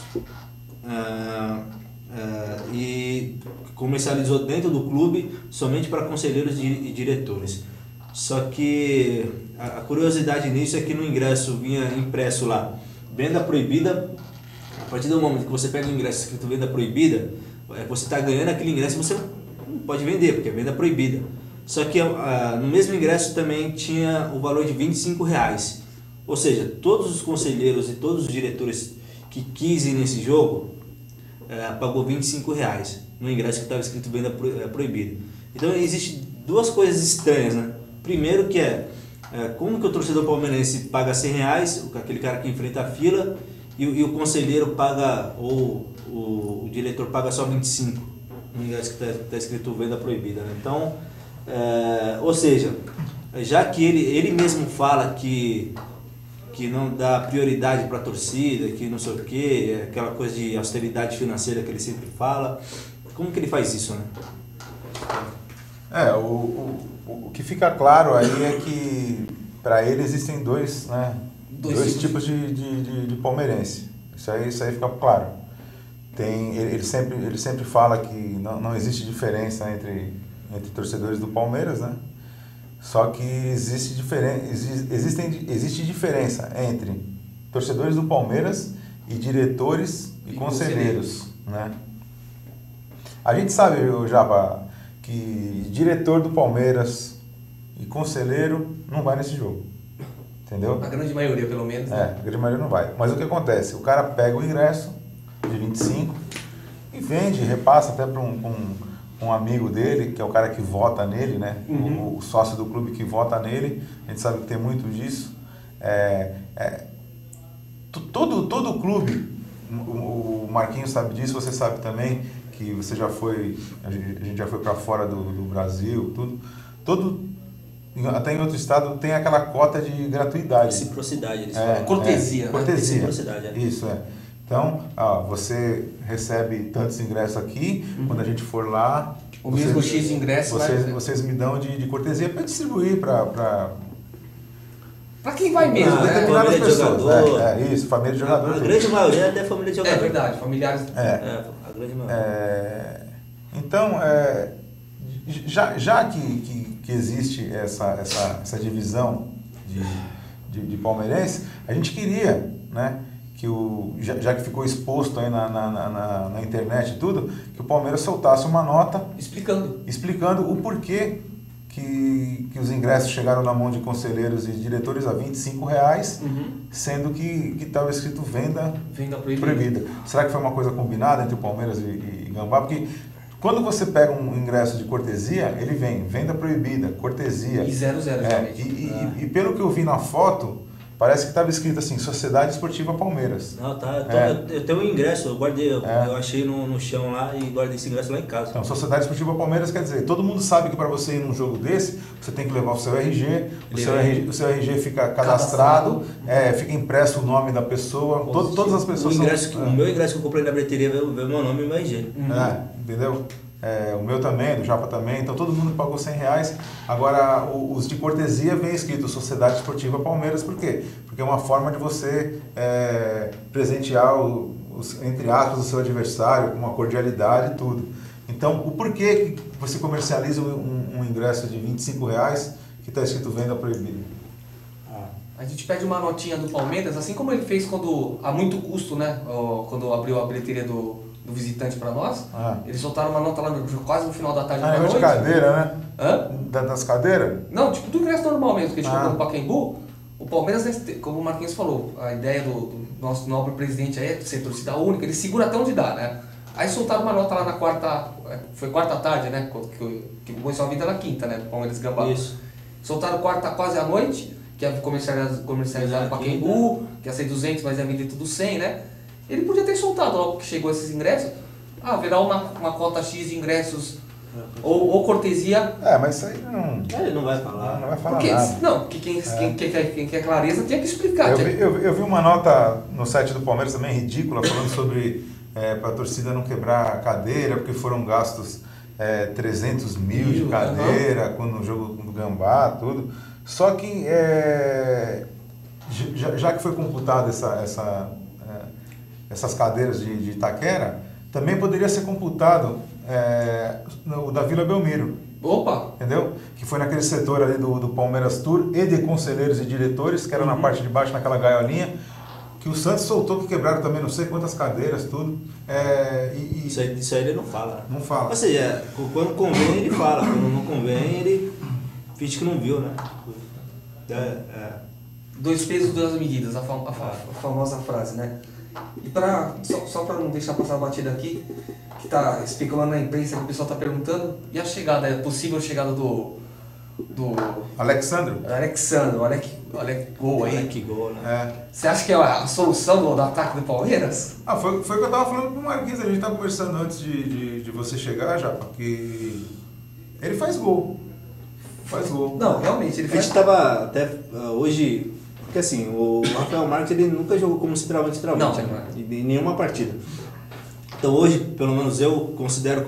Speaker 3: e comercializou dentro do clube somente para conselheiros e diretores. Só que a curiosidade nisso é que no ingresso vinha impresso lá, venda proibida. A partir do momento que você pega o ingresso escrito venda proibida, você está ganhando aquele ingresso e você não pode vender, porque é venda proibida. Só que no mesmo ingresso também tinha o valor de R$25. Ou seja, todos os conselheiros e todos os diretores que quis ir nesse jogo pagou R$25 no ingresso que estava escrito venda proibida. Então existem duas coisas estranhas, né? Primeiro que como que o torcedor palmeirense paga R$100, aquele cara que enfrenta a fila, e o conselheiro paga, ou o diretor paga só 25 no ingresso que está escrito venda proibida, né? Então, ou seja, já que ele mesmo fala que não dá prioridade para a torcida, que não sei o que, aquela coisa de austeridade financeira que ele sempre fala, como que ele faz isso, né?
Speaker 4: O que fica claro aí é que para ele existem dois tipos de palmeirense. Isso aí fica claro. Ele sempre fala que não existe diferença entre torcedores do Palmeiras, né? Só que existe diferença entre torcedores do Palmeiras e diretores e conselheiros, né? A gente sabe, Japa, que diretor do Palmeiras e conselheiro não vai nesse jogo, entendeu?
Speaker 2: A grande maioria, pelo menos.
Speaker 4: A grande maioria não vai. Mas o que acontece? O cara pega o ingresso de 25 e vende, repassa até para um amigo dele, que é o cara que vota nele, né? O sócio do clube que vota nele. A gente sabe que tem muito disso. Todo clube, o Marquinhos sabe disso, você sabe também, que você já foi, a gente já foi para fora do Brasil, até em outro estado tem aquela cota de gratuidade.
Speaker 3: Reciprocidade, eles falam.
Speaker 2: Cortesia, né?
Speaker 4: Cortesia.
Speaker 3: Reciprocidade,
Speaker 4: Isso, Então, você recebe tantos ingressos aqui, quando a gente for lá...
Speaker 2: O mesmo X de ingresso...
Speaker 4: Vocês me dão de cortesia para distribuir para
Speaker 2: quem vai mesmo, né?
Speaker 3: Família de jogador.
Speaker 4: Isso, família de jogador.
Speaker 3: A grande maioria é até família de jogador.
Speaker 2: É verdade, familiares...
Speaker 3: A grande maioria.
Speaker 4: Então, já que existe essa divisão de palmeirense, a gente queria, né, que já que ficou exposto aí na internet e tudo, que o Palmeiras soltasse uma nota explicando o porquê que os ingressos chegaram na mão de conselheiros e diretores a R$25, sendo que estava escrito venda proibida. Será que foi uma coisa combinada entre o Palmeiras e Gambá? Porque quando você pega um ingresso de cortesia, ele vem venda proibida, cortesia.
Speaker 2: E 0-0, realmente.
Speaker 4: E pelo que eu vi na foto, parece que estava escrito assim, Sociedade Esportiva Palmeiras.
Speaker 3: Não, tá. Eu tenho um ingresso, eu guardei, eu achei no chão lá e guardei esse ingresso lá em casa.
Speaker 4: Então, Sociedade Esportiva Palmeiras quer dizer, todo mundo sabe que para você ir num jogo desse, você tem que levar o seu RG, o seu RG fica cadastrado, fica impresso o nome da pessoa, todas as pessoas
Speaker 3: o meu ingresso que eu comprei na bilheteria veio meu nome e meu RG.
Speaker 4: Entendeu? O meu também, do Japa também, então todo mundo pagou R$100. Agora, os de cortesia vem escrito Sociedade Esportiva Palmeiras, por quê? Porque é uma forma de você presentear, entre aspas, o seu adversário com uma cordialidade e tudo. Então, o porquê que você comercializa um ingresso de R$25 que está escrito venda proibida?
Speaker 2: A gente pede uma notinha do Palmeiras, assim como ele fez quando, a muito custo, né? Quando abriu a bilheteria do visitante para nós, eles soltaram uma nota lá quase no final da tarde.
Speaker 4: Ah, negócio de cadeira, né?
Speaker 2: Hã?
Speaker 4: Das cadeiras?
Speaker 2: Não, tipo, do ingresso normal mesmo, que a gente comprou no Pacaembu. O Palmeiras, como o Marquinhos falou, a ideia do nosso nobre presidente aí é ser torcida única, ele segura até onde dá, né? Aí soltaram uma nota lá na quarta, foi quarta tarde, né? Que começou a vida na quinta, né? O Palmeiras Gambá.
Speaker 3: Isso.
Speaker 2: Soltaram quarta quase à noite, que é comercializado no Pacaembu, que ia ser 200, mas ia vender tudo 100, né? Ele podia ter soltado logo que chegou esses ingressos. Haverá uma cota X de ingressos ou cortesia.
Speaker 4: Mas isso aí não...
Speaker 3: Ele não vai falar.
Speaker 4: Não vai falar
Speaker 2: Porque,
Speaker 4: nada.
Speaker 2: não, que quem quer clareza tinha que explicar.
Speaker 4: Eu vi uma nota no site do Palmeiras também ridícula, falando sobre para a torcida não quebrar a cadeira, porque foram gastos 300 mil de cadeira no jogo do Gambá, tudo. Só que, já que foi computado essas cadeiras de Itaquera, também poderia ser computado o da Vila Belmiro.
Speaker 2: Opa!
Speaker 4: Entendeu? Que foi naquele setor ali do Palmeiras Tour e de conselheiros e diretores, que era na parte de baixo, naquela gaiolinha, que o Santos soltou, que quebraram também não sei quantas cadeiras, tudo.
Speaker 3: Isso aí ele não fala.
Speaker 4: Não fala.
Speaker 3: Ou seja, quando convém ele fala, quando não convém ele finge que não viu, né?
Speaker 2: Dois pesos, duas medidas, a famosa frase, né? E só para não deixar passar a batida aqui, que tá especulando na imprensa, que o pessoal tá perguntando, e a possível chegada do
Speaker 4: Alexandre
Speaker 2: Alec Gol aí.
Speaker 3: Que gol, né?
Speaker 2: Você acha que é a solução do ataque do Palmeiras?
Speaker 4: Foi o que eu tava falando com o Marquinhos, a gente tava conversando antes de você chegar já, porque ele faz gol.
Speaker 2: Não, realmente, ele
Speaker 3: A
Speaker 2: faz.
Speaker 3: gente tava até hoje, porque assim, o Rafael Marques ele nunca jogou como centroavante,
Speaker 2: Não.
Speaker 3: né? Em nenhuma partida. Então hoje, pelo menos eu considero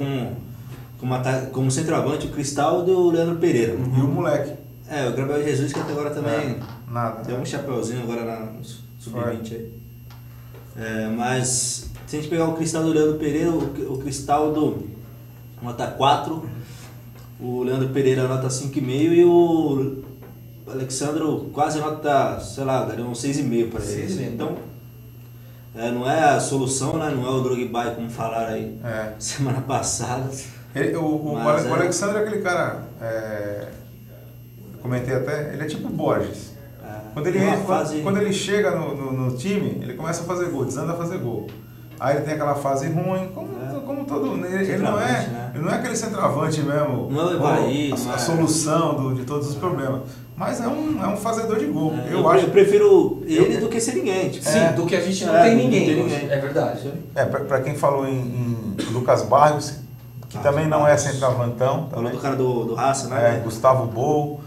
Speaker 3: como centroavante o Cristaldo e o Leandro Pereira.
Speaker 4: E o moleque.
Speaker 3: O Gabriel Jesus, que até agora também
Speaker 4: Nada.
Speaker 3: deu um chapeuzinho agora no Sub-20 aí. Mas se a gente pegar o Cristaldo e o Leandro Pereira, o Cristaldo nota 4, o Leandro Pereira nota 5,5 e o Alexandro quase nota, sei lá, daria um 6,5 para ele.
Speaker 2: 6,5.
Speaker 3: Então, não é a solução, né? Não é o Drogba, como falaram aí semana passada.
Speaker 4: O Alexandre é aquele cara, eu comentei até, ele é tipo Borges. Quando ele chega no time, ele começa a fazer gol, desanda a fazer gol. Aí ele tem aquela fase ruim, como todo. Ele não é aquele centroavante mesmo,
Speaker 3: não é o Evaí,
Speaker 4: a solução de todos os problemas. Mas é um fazedor de gol. Eu
Speaker 3: prefiro ele do que ser ninguém. Tipo,
Speaker 2: Sim, do que a gente não tem ninguém. É verdade.
Speaker 4: Para quem falou em Lucas Barrios, que também não é centroavantão.
Speaker 3: Falou do cara do Raça, né?
Speaker 4: Gustavo Bou.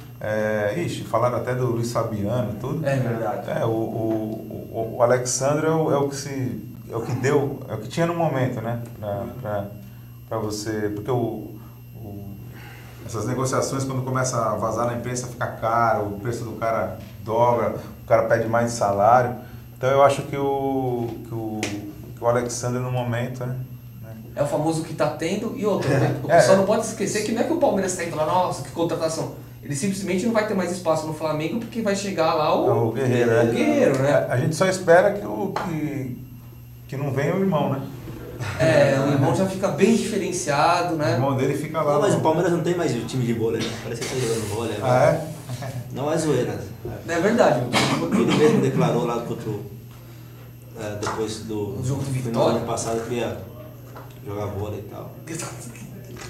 Speaker 4: Falaram até do Luiz Fabiano e tudo.
Speaker 2: É verdade.
Speaker 4: O Alexandre é o que tinha no momento, né? Pra você. Porque essas negociações, quando começa a vazar na imprensa, fica caro, o preço do cara dobra, o cara pede mais de salário. Então eu acho que o Alexandre no momento, né?
Speaker 2: É o famoso que tá tendo e outro. O pessoal não pode esquecer que não é que o Palmeiras está indo lá, nossa, que contratação. Ele simplesmente não vai ter mais espaço no Flamengo porque vai chegar lá o Guerreiro, né?
Speaker 4: A gente só espera que não venha o irmão, né?
Speaker 2: O irmão já fica bem diferenciado, né?
Speaker 4: O irmão dele fica lá.
Speaker 3: Não, mas o Palmeiras não tem mais o time de vôlei, né? Parece que tá jogando vôlei. Não é zoeira.
Speaker 2: É verdade.
Speaker 3: Ele mesmo declarou lá contra depois do
Speaker 2: jogo do
Speaker 3: final do ano passado que ia jogar vôlei e tal.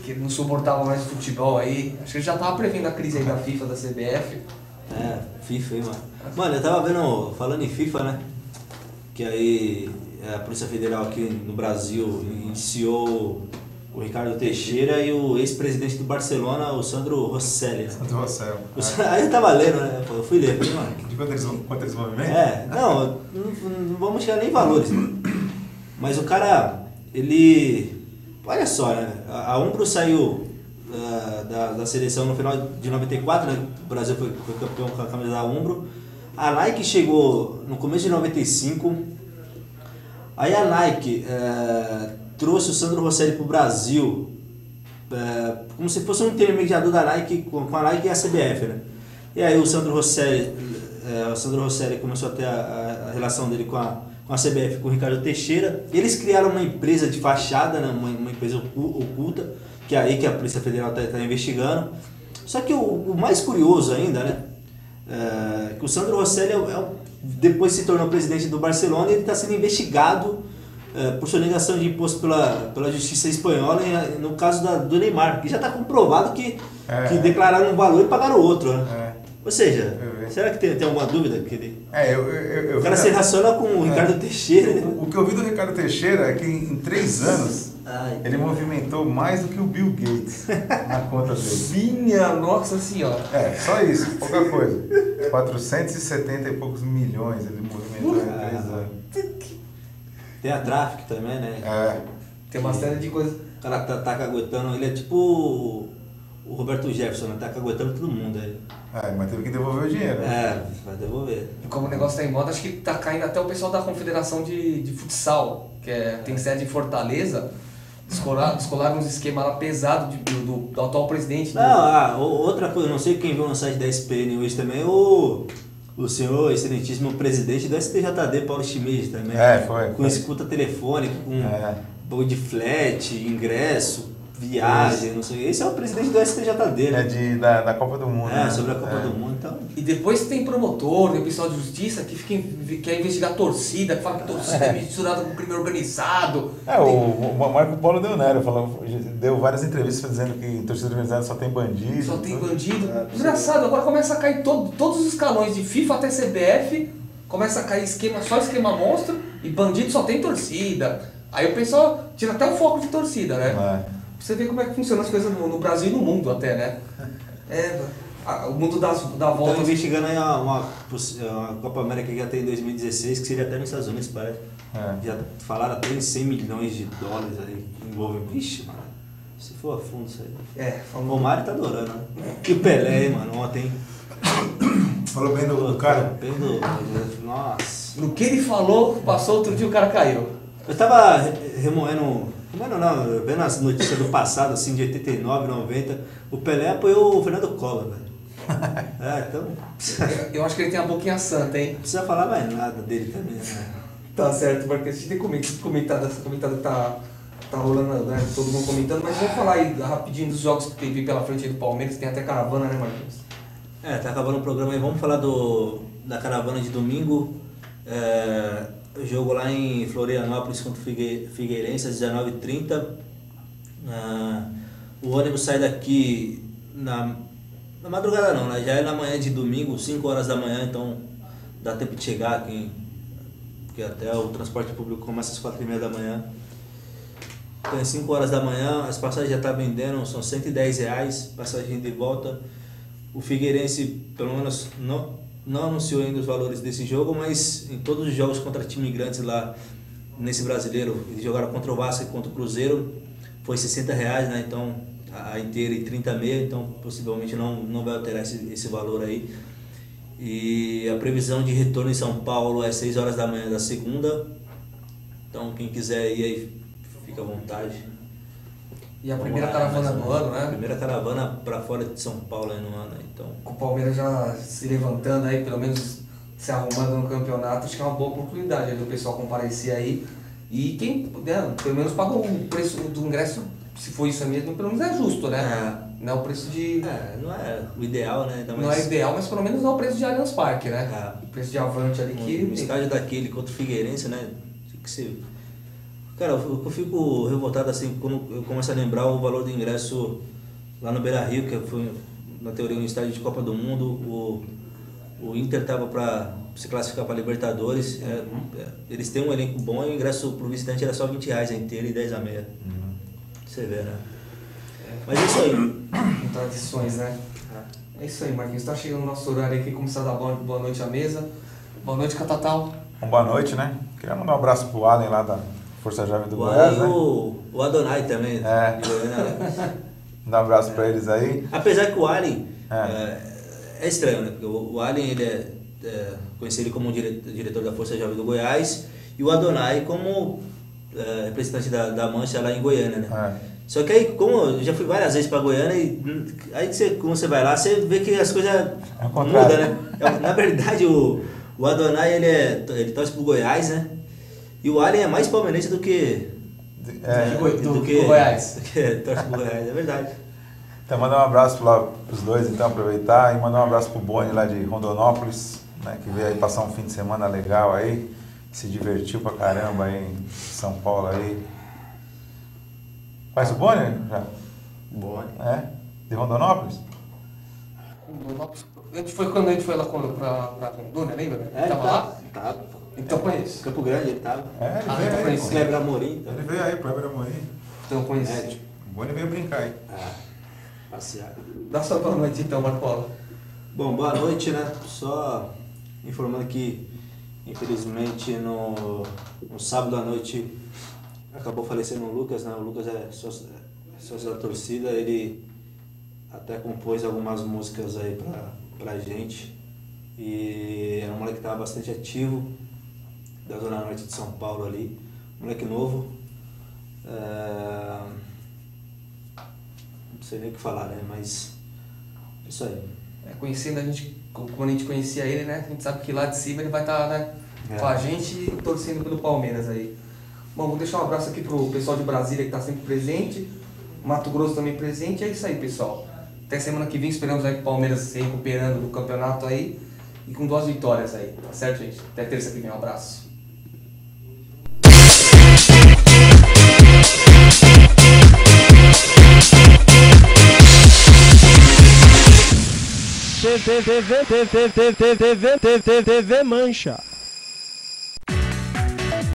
Speaker 2: Que ele não suportava mais futebol aí. Acho que ele já tava prevendo a crise aí da FIFA, da CBF.
Speaker 3: FIFA, hein, mano. Mano, eu tava falando em FIFA, né? Que aí a Polícia Federal aqui no Brasil indiciou o Ricardo Teixeira e o ex-presidente do Barcelona, o Sandro Rosselli.
Speaker 4: Sandro Rosselli.
Speaker 3: Aí eu tava lendo, né? Eu fui ler, falei, mano.
Speaker 4: De quanto eles movimentam?
Speaker 3: Não vamos chegar nem em valores. Né? Mas o cara, ele. Olha só, né? A Umbro saiu da seleção no final de 94, né? O Brasil foi campeão com a camisa da Umbro. A Nike chegou no começo de 95. Aí a Nike trouxe o Sandro Rosselli para o Brasil como se fosse um intermediador da Nike com a Nike e a CBF, né? E aí o Sandro Rosselli começou a ter a relação dele com com a CBF, com o Ricardo Teixeira. Eles criaram uma empresa de fachada, né, uma empresa oculta, que é aí que a Polícia Federal está investigando. Só que o mais curioso ainda, né, que o Sandro Rosselli, depois se tornou presidente do Barcelona, e ele está sendo investigado por sonegação de imposto pela justiça espanhola, no caso do Neymar, que já está comprovado que declararam um valor e pagaram outro. Né? Ou seja, será que tem alguma dúvida? Que ele... o cara se relaciona com o Ricardo Teixeira.
Speaker 4: O que eu vi do Ricardo Teixeira é que em 3 anos ele movimentou mais do que o Bill Gates na conta dele.
Speaker 2: Minha nossa senhora.
Speaker 4: Só isso, pouca coisa. 470 e poucos milhões ele movimentou em 3 anos.
Speaker 3: Tem a Traffic também, né?
Speaker 2: Tem uma série de coisas.
Speaker 3: O cara tá caguetando, ele é tipo o Roberto Jefferson, né? Tá caguetando todo mundo aí.
Speaker 4: Mas teve que devolver o dinheiro.
Speaker 3: Vai devolver.
Speaker 2: E como o negócio tá em moda, acho que tá caindo até o pessoal da Confederação de Futsal, que tem sede em Fortaleza, descolaram uns esquemas lá pesados do atual presidente.
Speaker 3: Outra coisa, não sei quem viu no site da SPN hoje também, o senhor excelentíssimo presidente do STJD, Paulo Schmidt também.
Speaker 4: Foi.
Speaker 3: Com escuta telefônica, com bagulho de flat, ingresso, viagem, não sei. Esse é o presidente do STJD, né?
Speaker 4: Da Copa do Mundo.
Speaker 3: Sobre a Copa do Mundo, então.
Speaker 2: E depois tem promotor, tem pessoal de justiça que quer investigar a torcida, que fala que a torcida é misturada com o crime organizado.
Speaker 4: O Marco Polo Deonério deu várias entrevistas dizendo que torcida organizada só tem bandido.
Speaker 2: Só tem bandido. Engraçado, agora começa a cair todos os escalões de FIFA até CBF, começa a cair só esquema monstro, e bandido só tem torcida. Aí o pessoal tira até o foco de torcida, né? Você vê como é que funcionam as coisas no Brasil e no mundo até, né? O mundo da volta.
Speaker 3: Estão investigando aí uma Copa América que já tem em 2016, que seria até nos Estados Unidos, parece. Já falaram até em 100 milhões de dólares aí envolvendo. Vixe, mano. Se for a fundo isso aí. O Romário tá adorando, né? E o Pelé, mano, ontem.
Speaker 4: Falou bem do cara.
Speaker 3: Bem do. Nossa.
Speaker 2: No que ele falou, passou outro dia o cara caiu.
Speaker 3: Eu tava remoendo, vendo as notícias do passado, assim, de 89, 90, o Pelé apoiou o Fernando Collor, velho. Então...
Speaker 2: Eu acho que ele tem a boquinha santa, hein?
Speaker 3: Não precisa falar mais nada dele também, né?
Speaker 2: Tá certo, porque a gente tem comentado que tá rolando, né? Todo mundo comentando, mas vamos falar aí rapidinho dos jogos que teve pela frente aí do Palmeiras, tem até caravana, né, Marquinhos?
Speaker 3: Tá acabando o programa aí, vamos falar da caravana de domingo. Jogo lá em Florianópolis contra o Figueirense às 19h30. O ônibus sai daqui na madrugada não, né? Já é na manhã de domingo, 5 horas da manhã, então dá tempo de chegar aqui, porque até o transporte público começa às 4h30 da manhã. Então às 5 horas da manhã, as passagens já estão vendendo, são R$110, passagem de volta. O Figueirense, pelo menos, não anunciou ainda os valores desse jogo, mas em todos os jogos contra time grandes lá nesse brasileiro, eles jogaram contra o Vasco e contra o Cruzeiro, foi R$60, né? Então a inteira e 30,5, então possivelmente não vai alterar esse valor aí. E a previsão de retorno em São Paulo é 6 horas da manhã da segunda, então quem quiser ir aí, fica à vontade.
Speaker 2: E a primeira caravana do ano, né?
Speaker 3: A primeira caravana para fora de São Paulo aí no ano, então.
Speaker 2: Com o Palmeiras já se levantando aí, pelo menos se arrumando no campeonato, acho que é uma boa oportunidade aí do pessoal comparecer aí. E quem, né, pelo menos paga o preço do ingresso, se for isso mesmo, pelo menos é justo, né? Não é o preço de...
Speaker 3: não é o ideal, né?
Speaker 2: Não é ideal, mas pelo menos não é o preço de Allianz Parque, né? O preço de Avante ali que...
Speaker 3: O estádio daquele contra o Figueirense, né? Tinha que ser... Cara, eu fico revoltado assim quando eu começo a lembrar o valor do ingresso lá no Beira-Rio, que foi, na teoria, um estádio de Copa do Mundo. O Inter estava para se classificar para Libertadores. Eles têm um elenco bom e o ingresso pro visitante era só R$20 a inteira e 10 a meia. Você vê, né? Mas é isso aí.
Speaker 2: Contradições, né? É isso aí, Marquinhos. Está chegando o nosso horário aqui, começar a dar boa noite à mesa. Boa noite, Catatal.
Speaker 4: Boa noite, né? Queria mandar um abraço pro Allen lá da Força Jovem do Goiás, né?
Speaker 3: O Adonai também.
Speaker 4: Dá um abraço pra eles aí.
Speaker 3: Apesar que o Allen é estranho, né? Porque o Allen, ele conheci ele como diretor da Força Jovem do Goiás e o Adonai como representante da Mancha lá em Goiânia, né? Só que aí, como eu já fui várias vezes pra Goiânia, e aí quando você vai lá, você vê que as coisas mudam, né? Na verdade, o Adonai, ele torce pro Goiás, né? E o Alien é mais palmeirense do que...
Speaker 2: do Goiás.
Speaker 3: Torce pro Goiás, é verdade.
Speaker 4: Então, mandar um abraço lá pros dois, então, aproveitar. E mandar um abraço pro Boni lá de Rondonópolis, né, que veio aí passar um fim de semana legal aí. Se divertiu pra caramba aí em São Paulo aí. Faz o Boni já?
Speaker 3: Boni.
Speaker 4: É? De Rondonópolis?
Speaker 2: Foi quando a gente foi lá pra Rondônia, lembra? Tava lá?
Speaker 3: Tava.
Speaker 2: Então conheço.
Speaker 3: Campo Grande ele tava.
Speaker 4: É, ele
Speaker 2: então
Speaker 4: veio aí.
Speaker 2: conheci.
Speaker 3: Kleber Amorim. Então.
Speaker 4: Ele veio aí pro Kleber Amorim.
Speaker 2: Então conheci.
Speaker 4: O Boni veio brincar aí.
Speaker 3: Passear.
Speaker 2: Dá só boa noite então, Marcola.
Speaker 3: Bom, boa noite, né? Só informando que, infelizmente, no sábado à noite acabou falecendo o Lucas, né? O Lucas é sócio da torcida, ele até compôs algumas músicas aí pra gente. E era um moleque que estava bastante ativo, da Zona Norte de São Paulo ali. Moleque novo. Não sei nem o que falar, né? Mas é isso aí.
Speaker 2: Conhecendo a gente, quando a gente conhecia ele, né? A gente sabe que lá de cima ele vai estar, né, com a gente e torcendo pelo Palmeiras aí. Bom, vou deixar um abraço aqui pro pessoal de Brasília que está sempre presente. Mato Grosso também presente. É isso aí, pessoal. Até semana que vem esperamos aí que o Palmeiras se recuperando do campeonato aí e com 2 vitórias aí. Tá certo, gente? Até terça que vem. Um abraço.
Speaker 5: TV Mancha.